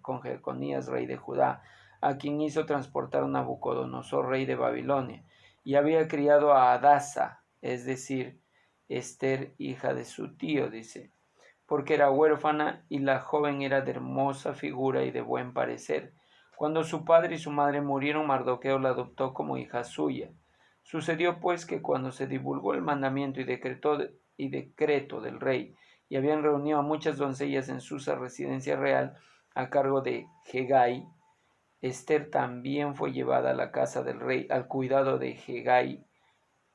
con Jeconías, rey de Judá, a quien hizo transportar Nabucodonosor, rey de Babilonia, y había criado a Hadasa, es decir, Esther, hija de su tío, dice, porque era huérfana y la joven era de hermosa figura y de buen parecer. Cuando su padre y su madre murieron, Mardoqueo la adoptó como hija suya. Sucedió pues que cuando se divulgó el mandamiento y decreto del rey, y habían reunido a muchas doncellas en Susa, residencia real, a cargo de Hegai, Esther también fue llevada a la casa del rey, al cuidado de Hegai,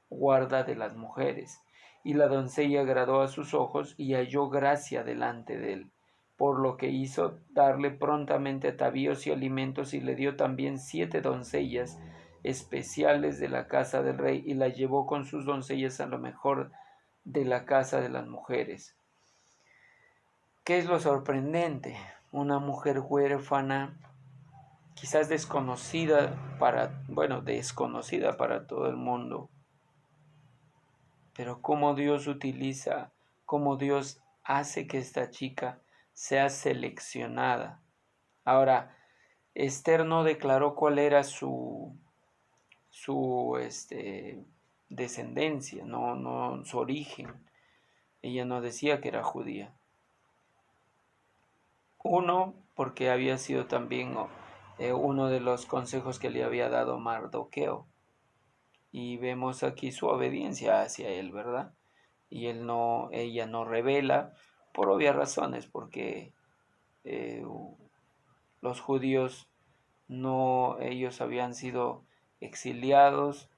guarda de las mujeres. Y la doncella agradó a sus ojos y halló gracia delante de él, por lo que hizo darle prontamente atavíos y alimentos, y le dio también 7 doncellas especiales de la casa del rey, y la llevó con sus doncellas a lo mejor de la casa de las mujeres. ¿Qué es lo sorprendente? Una mujer huérfana, quizás desconocida desconocida para todo el mundo, pero cómo Dios utiliza, cómo Dios hace que esta chica sea seleccionada. Ahora, Esther no declaró cuál era su descendencia, no su origen. Ella no decía que era judía. Uno, porque había sido también uno de los consejos que le había dado Mardoqueo. Y vemos aquí su obediencia hacia él, ¿verdad? Y ella no revela por obvias razones, porque los judíos ellos habían sido exiliados,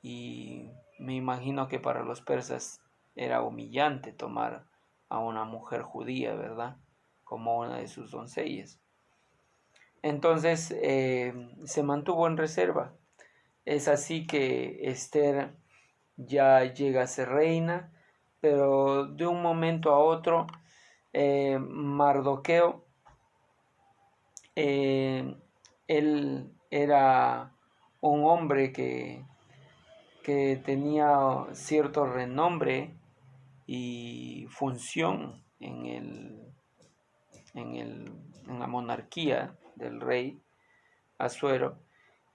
y me imagino que para los persas era humillante tomar a una mujer judía, ¿verdad? Como una de sus doncellas. Entonces se mantuvo en reserva. Es así que Esther ya llega a ser reina, pero de un momento a otro, Mardoqueo, él era un hombre que tenía cierto renombre y función en la monarquía del rey Asuero,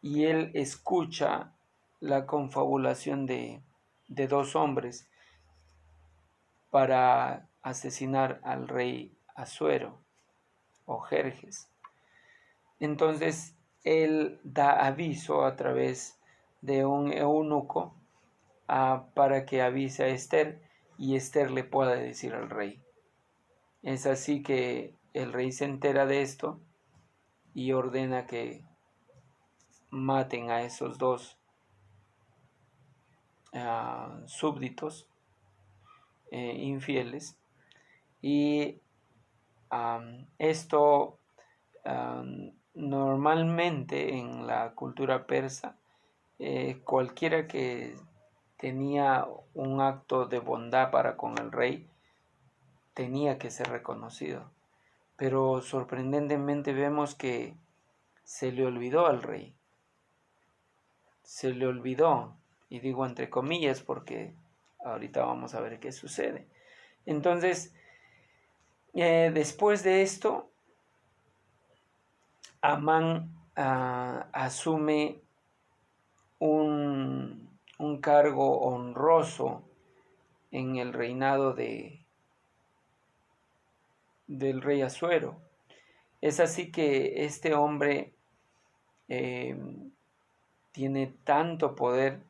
y él escucha la confabulación de 2 hombres para asesinar al rey Asuero o Jerjes. Entonces él da aviso a través de un eunuco para que avise a Esther, y Esther le pueda decir al rey. Es así que el rey se entera de esto y ordena que maten a esos 2 súbditos infieles, y esto normalmente en la cultura persa, cualquiera que tenía un acto de bondad para con el rey tenía que ser reconocido, pero sorprendentemente vemos que se le olvidó al rey, se le olvidó, y digo entre comillas porque ahorita vamos a ver qué sucede. Entonces, después de esto, Amán asume un cargo honroso en el reinado del rey Asuero. Es así que este hombre tiene tanto poder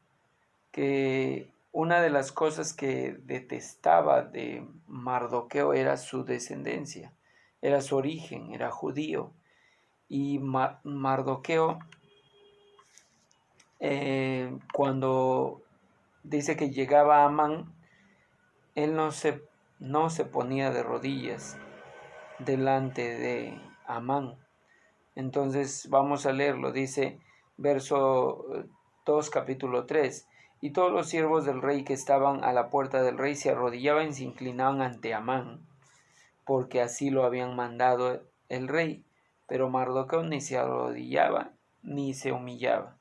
que una de las cosas que detestaba de Mardoqueo era su descendencia, era su origen, era judío. Y Mardoqueo, cuando dice que llegaba Amán, él no se ponía de rodillas delante de Amán. Entonces vamos a leerlo, dice verso 2, capítulo 3. Y todos los siervos del rey que estaban a la puerta del rey se arrodillaban y se inclinaban ante Amán. porque así lo habían mandado el rey. Pero Mardoqueo ni se arrodillaba ni se humillaba.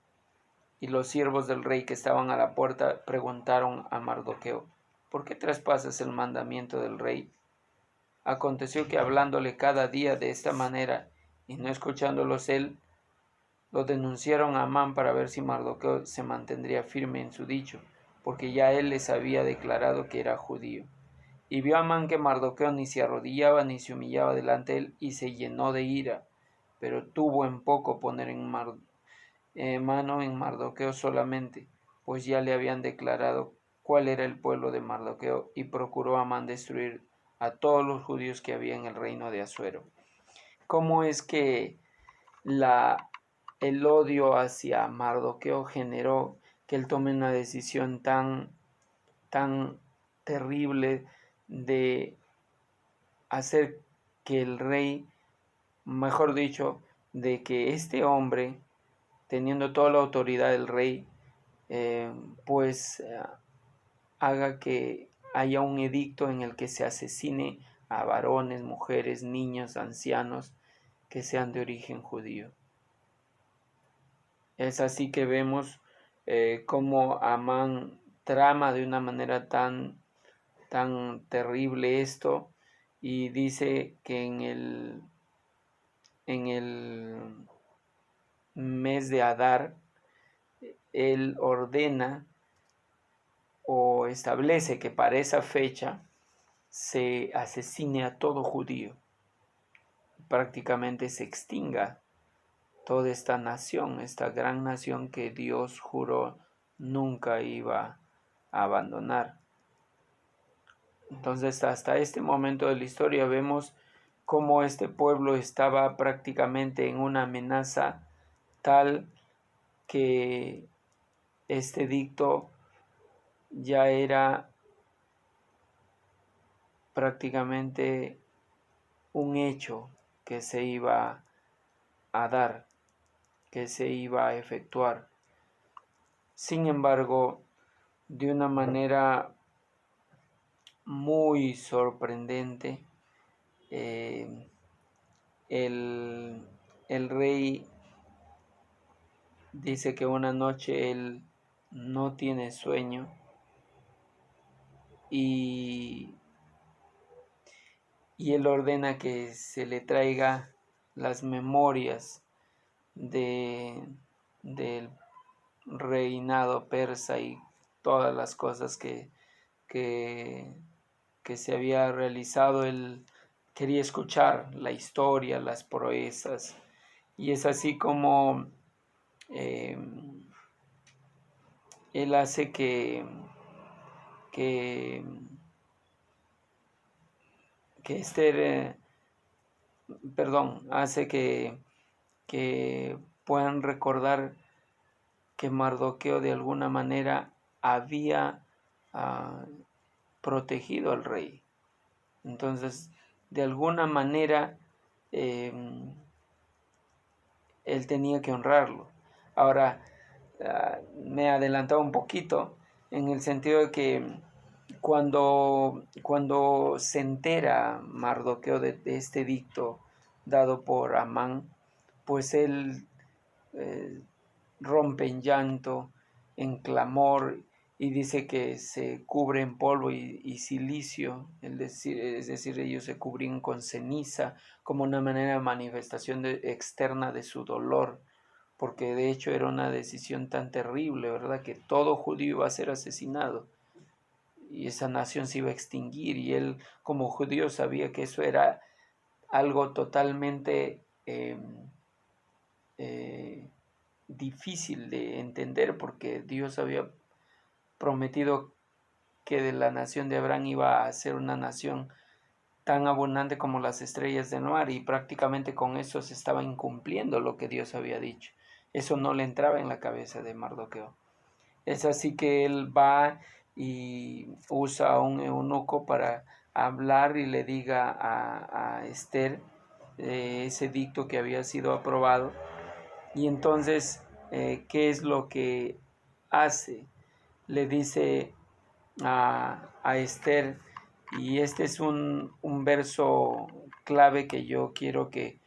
Y los siervos del rey que estaban a la puerta preguntaron a Mardoqueo: ¿por qué traspasas el mandamiento del rey? Aconteció que hablándole cada día de esta manera y no escuchándolos él, lo denunciaron a Amán para ver si Mardoqueo se mantendría firme en su dicho, porque ya él les había declarado que era judío. Y vio Amán que Mardoqueo ni se arrodillaba ni se humillaba delante de él, y se llenó de ira, pero tuvo en poco poner mano en Mardoqueo solamente, pues ya le habían declarado cuál era el pueblo de Mardoqueo, y procuró Amán destruir a todos los judíos que había en el reino de Asuero. ¿Cómo es que el odio hacia Mardoqueo generó que él tome una decisión tan terrible de hacer que el rey, mejor dicho, de que este hombre, teniendo toda la autoridad del rey, haga que haya un edicto en el que se asesine a varones, mujeres, niños, ancianos que sean de origen judío? Es así que vemos cómo Amán trama de una manera tan terrible esto, y dice que en el mes de Adar él ordena o establece que para esa fecha se asesine a todo judío, prácticamente se extinga toda esta nación, esta gran nación que Dios juró nunca iba a abandonar. Entonces, hasta este momento de la historia vemos cómo este pueblo estaba prácticamente en una amenaza tal que este edicto ya era prácticamente un hecho que se iba a dar, que se iba a efectuar. Sin embargo, de una manera muy sorprendente, el rey dice que una noche él no tiene sueño y él ordena que se le traiga las memorias del reinado persa y todas las cosas que se había realizado. Él quería escuchar la historia, las proezas, y es así como él hace que Esther, hace que puedan recordar que Mardoqueo de alguna manera había protegido al rey. Entonces, de alguna manera, él tenía que honrarlo. Ahora, me he adelantado un poquito en el sentido de que cuando se entera Mardoqueo de este edicto dado por Amán, pues él rompe en llanto, en clamor, y dice que se cubre en polvo y silicio, es decir, ellos se cubrían con ceniza como una manera de manifestación externa de su dolor, porque de hecho era una decisión tan terrible, ¿verdad? Que todo judío iba a ser asesinado y esa nación se iba a extinguir, y él como judío sabía que eso era algo totalmente difícil de entender, porque Dios había prometido que de la nación de Abraham iba a ser una nación tan abundante como las estrellas del mar, y prácticamente con eso se estaba incumpliendo lo que Dios había dicho. Eso no le entraba en la cabeza de Mardoqueo. Es así que él va y usa a un eunuco para hablar y le diga a Esther ese edicto que había sido aprobado. Y entonces, ¿qué es lo que hace? Le dice a Esther Y este es un verso clave que yo quiero que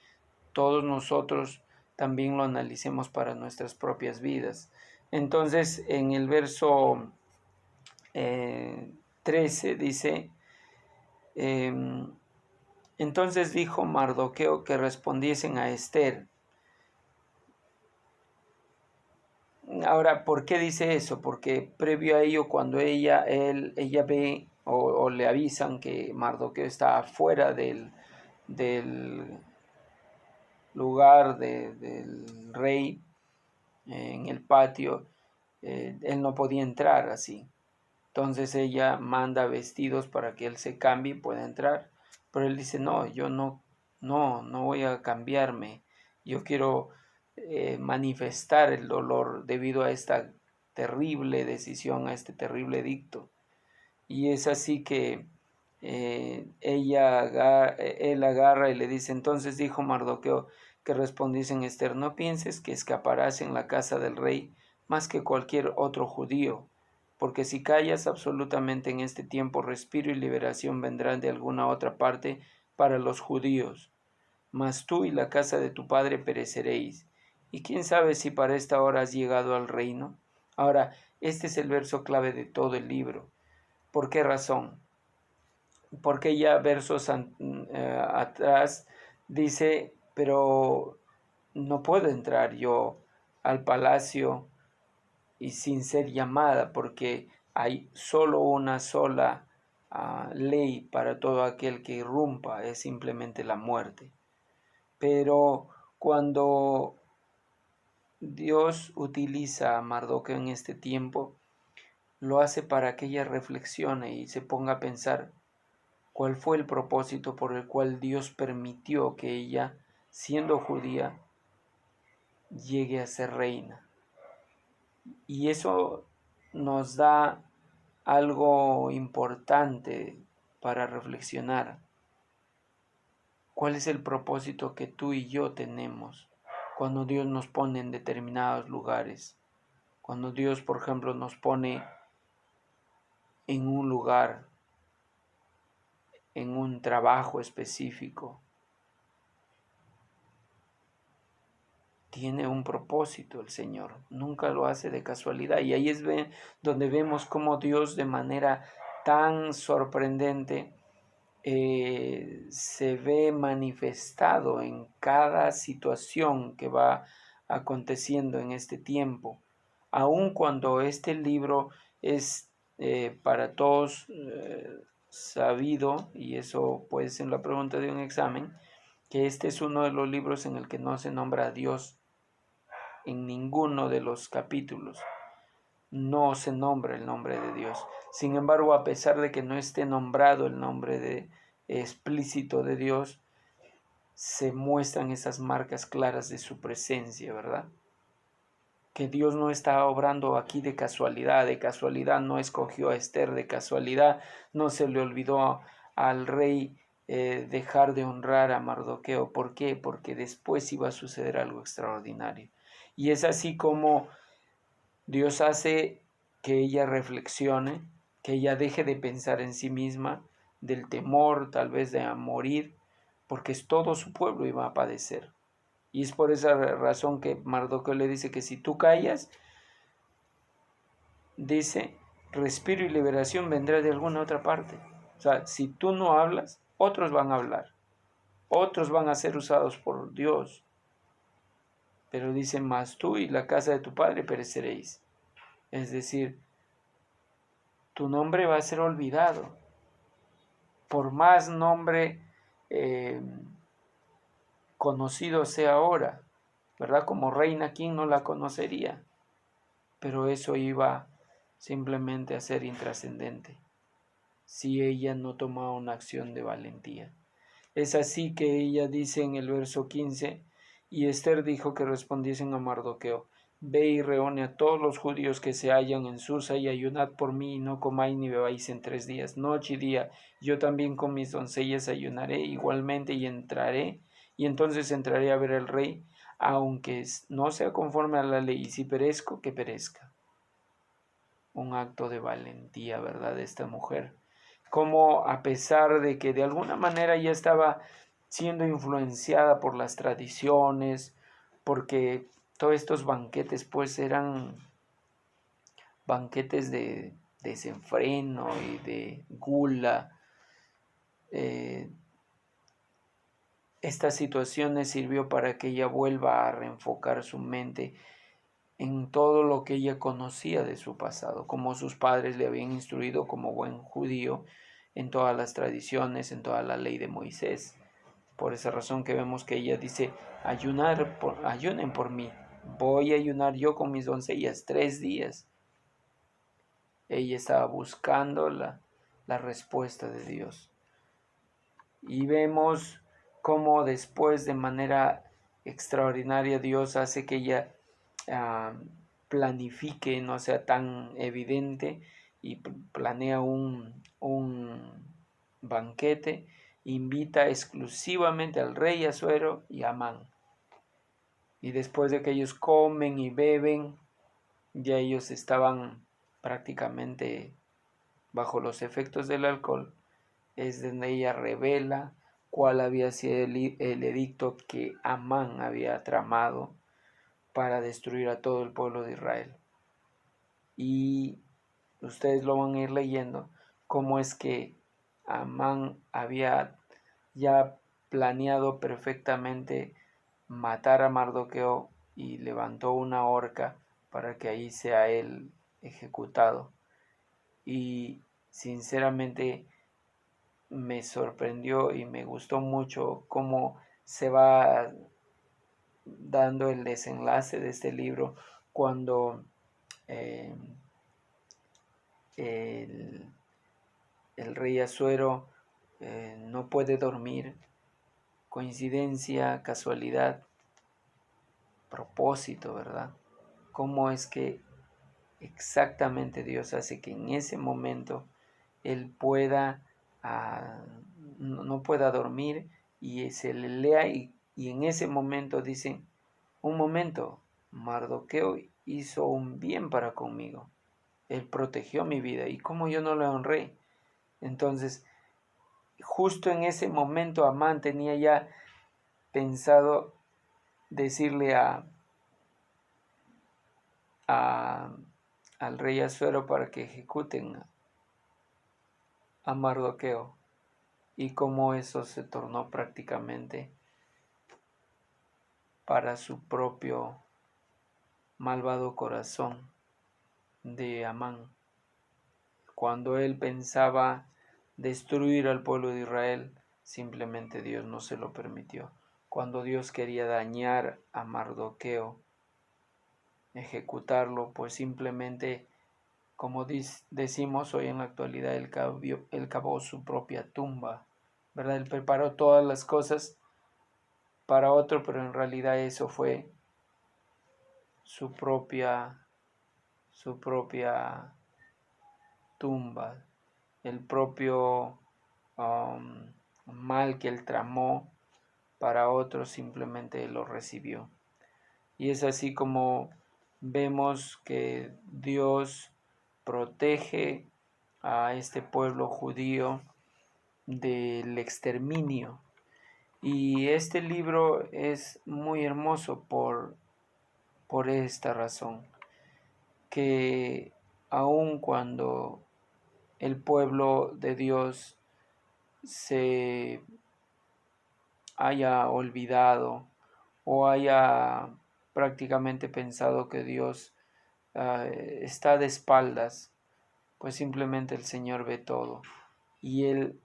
todos nosotros también lo analicemos para nuestras propias vidas. Entonces, en el verso 13 dice, entonces dijo Mardoqueo que respondiesen a Esther. Ahora, ¿por qué dice eso? Porque previo a ello, cuando ella ve o le avisan que Mardoqueo está fuera del lugar del rey, en el patio, él no podía entrar así. Entonces ella manda vestidos para que él se cambie y pueda entrar. Pero él dice, no, yo no voy a cambiarme. Yo quiero manifestar el dolor debido a esta terrible decisión, a este terrible edicto. Y es así que él agarra y le dice, entonces dijo Mardoqueo que respondiesen Esther, no pienses que escaparás en la casa del rey más que cualquier otro judío, porque si callas absolutamente en este tiempo, respiro y liberación vendrán de alguna otra parte para los judíos, mas tú y la casa de tu padre pereceréis. Y quién sabe si para esta hora has llegado al reino. Ahora, este es el verso clave de todo el libro. ¿Por qué razón? Porque ya versos atrás dice, pero no puedo entrar yo al palacio y sin ser llamada, porque hay solo una sola ley para todo aquel que irrumpa, es simplemente la muerte. Pero cuando Dios utiliza a Mardoqueo en este tiempo, lo hace para que ella reflexione y se ponga a pensar cuál fue el propósito por el cual Dios permitió que ella, siendo judía, llegue a ser reina. Y eso nos da algo importante para reflexionar. ¿Cuál es el propósito que tú y yo tenemos cuando Dios nos pone en determinados lugares? Cuando Dios, por ejemplo, nos pone en un lugar, en un trabajo específico, tiene un propósito el Señor, nunca lo hace de casualidad. Y ahí es donde vemos cómo Dios de manera tan sorprendente se ve manifestado en cada situación que va aconteciendo en este tiempo. Aun cuando este libro es para todos sabido, y eso puede ser la pregunta de un examen, que este es uno de los libros en el que no se nombra a Dios en ninguno de los capítulos. No se nombra el nombre de Dios. Sin embargo, a pesar de que no esté nombrado el nombre explícito de Dios, se muestran esas marcas claras de su presencia, ¿verdad? Que Dios no está obrando aquí de casualidad no escogió a Esther, de casualidad no se le olvidó al rey dejar de honrar a Mardoqueo. ¿Por qué? Porque después iba a suceder algo extraordinario. Y es así como Dios hace que ella reflexione, que ella deje de pensar en sí misma, del temor tal vez de morir, porque todo su pueblo iba a padecer. Y es por esa razón que Mardoqueo le dice que si tú callas, dice, respiro y liberación vendrá de alguna otra parte. O sea, si tú no hablas, otros van a hablar, otros van a ser usados por Dios. Pero dice, más tú y la casa de tu padre pereceréis. Es decir, tu nombre va a ser olvidado. Por más nombre conocido sea ahora, ¿verdad? Como reina, ¿quién no la conocería? Pero eso iba simplemente a ser intrascendente si ella no tomaba una acción de valentía. Es así que ella dice en el verso 15, y Esther dijo que respondiesen a Mardoqueo, ve y reúne a todos los judíos que se hallan en Susa y ayunad por mí y no comáis ni bebáis en 3 días, noche y día. Yo también con mis doncellas ayunaré igualmente y entraré, y entonces entraré a ver al rey, aunque no sea conforme a la ley, y si perezco, que perezca. Un acto de valentía, ¿verdad?, de esta mujer. cómo a pesar de que de alguna manera ya estaba siendo influenciada por las tradiciones, porque todos estos banquetes pues eran banquetes de desenfreno y de gula. Esta situación le sirvió para que ella vuelva a reenfocar su mente en todo lo que ella conocía de su pasado, como sus padres le habían instruido como buen judío en todas las tradiciones, en toda la ley de Moisés. Por esa razón que vemos que ella dice, ayunen por mí, voy a ayunar yo con mis doncellas 3 días. Ella estaba buscando la respuesta de Dios. Y vemos cómo después de manera extraordinaria Dios hace que ella planifique, no sea tan evidente, y planea un banquete, invita exclusivamente al rey Asuero y a Amán. Y después de que ellos comen y beben, ya ellos estaban prácticamente bajo los efectos del alcohol, es donde ella revela cuál había sido el edicto que Amán había tramado para destruir a todo el pueblo de Israel. Y ustedes lo van a ir leyendo, cómo es que Amán había ya planeado perfectamente matar a Mardoqueo y levantó una horca para que ahí sea él ejecutado. Y sinceramente me sorprendió y me gustó mucho cómo se va dando el desenlace de este libro cuando eh, el, el rey Asuero no puede dormir. Coincidencia, casualidad, propósito, ¿verdad? ¿Cómo es que exactamente Dios hace que en ese momento él pueda, no pueda dormir y se le lea y en ese momento dice, un momento, Mardoqueo hizo un bien para conmigo, él protegió mi vida y cómo yo no le honré? Entonces, justo en ese momento Amán tenía ya pensado decirle al rey Asuero para que ejecuten a Mardoqueo, y cómo eso se tornó prácticamente para su propio malvado corazón de Amán. Cuando él pensaba destruir al pueblo de Israel, simplemente Dios no se lo permitió. Cuando Dios quería dañar a Mardoqueo, ejecutarlo, pues simplemente, como decimos hoy en la actualidad, él cavó su propia tumba, ¿verdad? Él preparó todas las cosas para otro, pero en realidad eso fue su propia tumba, el propio mal que él tramó para otros, simplemente lo recibió. Y es así como vemos que Dios protege a este pueblo judío del exterminio. Y este libro es muy hermoso por esta razón, que aun cuando el pueblo de Dios se haya olvidado o haya prácticamente pensado que Dios está de espaldas, pues simplemente el Señor ve todo y Él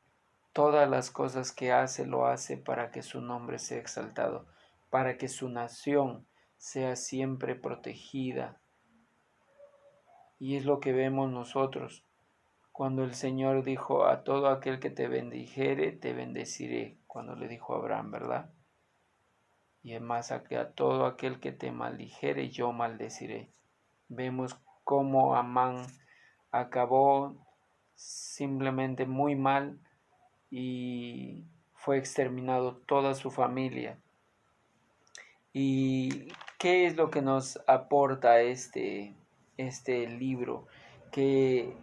todas las cosas que hace lo hace para que su nombre sea exaltado, para que su nación sea siempre protegida. Y es lo que vemos nosotros cuando el Señor dijo, a todo aquel que te bendijere, te bendeciré, cuando le dijo a Abraham, ¿verdad? Y además a todo aquel que te maldijere, yo maldeciré. Vemos cómo Amán acabó simplemente muy mal y fue exterminado toda su familia. ¿Y qué es lo que nos aporta este libro? que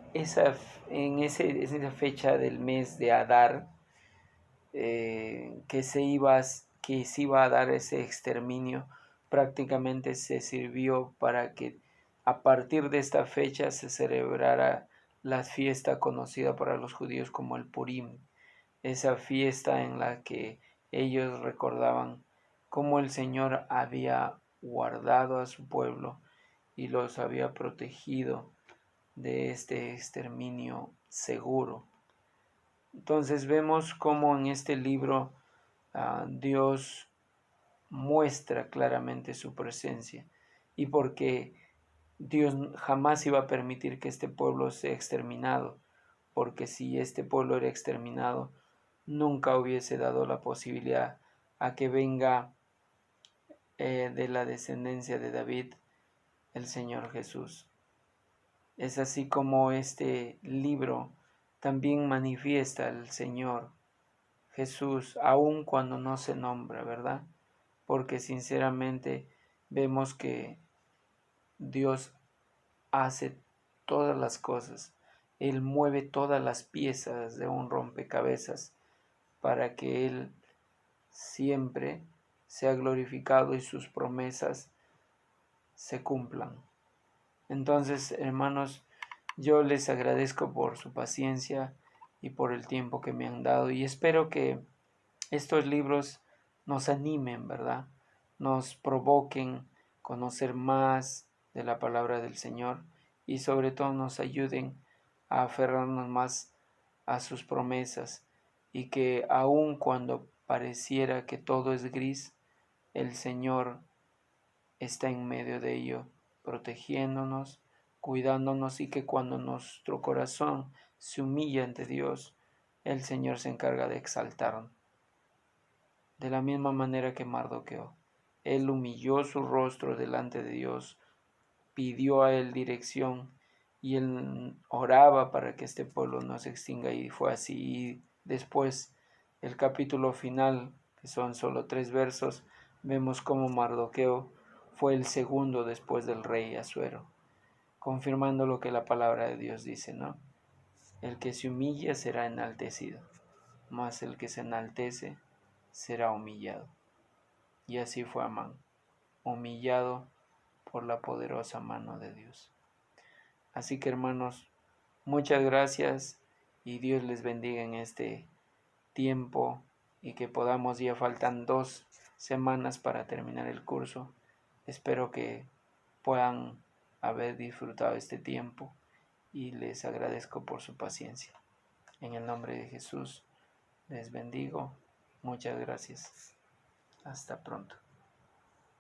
en esa fecha del mes de Adar, que se iba a dar ese exterminio, prácticamente se sirvió para que a partir de esta fecha se celebrara la fiesta conocida para los judíos como el Purim, esa fiesta en la que ellos recordaban cómo el Señor había guardado a su pueblo y los había protegido de este exterminio seguro. Entonces vemos cómo en este libro Dios muestra claramente su presencia, y porque Dios jamás iba a permitir que este pueblo sea exterminado, porque si este pueblo era exterminado, nunca hubiese dado la posibilidad a que venga de la descendencia de David el Señor Jesús. Es así como este libro también manifiesta al Señor Jesús, aun cuando no se nombra, ¿verdad? Porque sinceramente vemos que Dios hace todas las cosas. Él mueve todas las piezas de un rompecabezas para que Él siempre sea glorificado y sus promesas se cumplan. Entonces, hermanos, yo les agradezco por su paciencia y por el tiempo que me han dado, y espero que estos libros nos animen, ¿verdad? Nos provoquen conocer más de la palabra del Señor, y sobre todo nos ayuden a aferrarnos más a sus promesas, y que aun cuando pareciera que todo es gris, el Señor está en medio de ello, protegiéndonos, cuidándonos, y que cuando nuestro corazón se humilla ante Dios, el Señor se encarga de exaltarnos. De la misma manera que Mardoqueo, él humilló su rostro delante de Dios, pidió a él dirección, y él oraba para que este pueblo no se extinga, y fue así. Y después, el capítulo final, que son solo 3 versos, vemos cómo Mardoqueo fue el segundo después del rey Asuero, confirmando lo que la palabra de Dios dice, ¿no? El que se humilla será enaltecido, mas el que se enaltece será humillado. Y así fue Amán, humillado por la poderosa mano de Dios. Así que, hermanos, muchas gracias, y Dios les bendiga en este tiempo, y que podamos, ya faltan 2 semanas para terminar el curso. Espero que puedan haber disfrutado este tiempo, y les agradezco por su paciencia. En el nombre de Jesús les bendigo. Muchas gracias. Hasta pronto.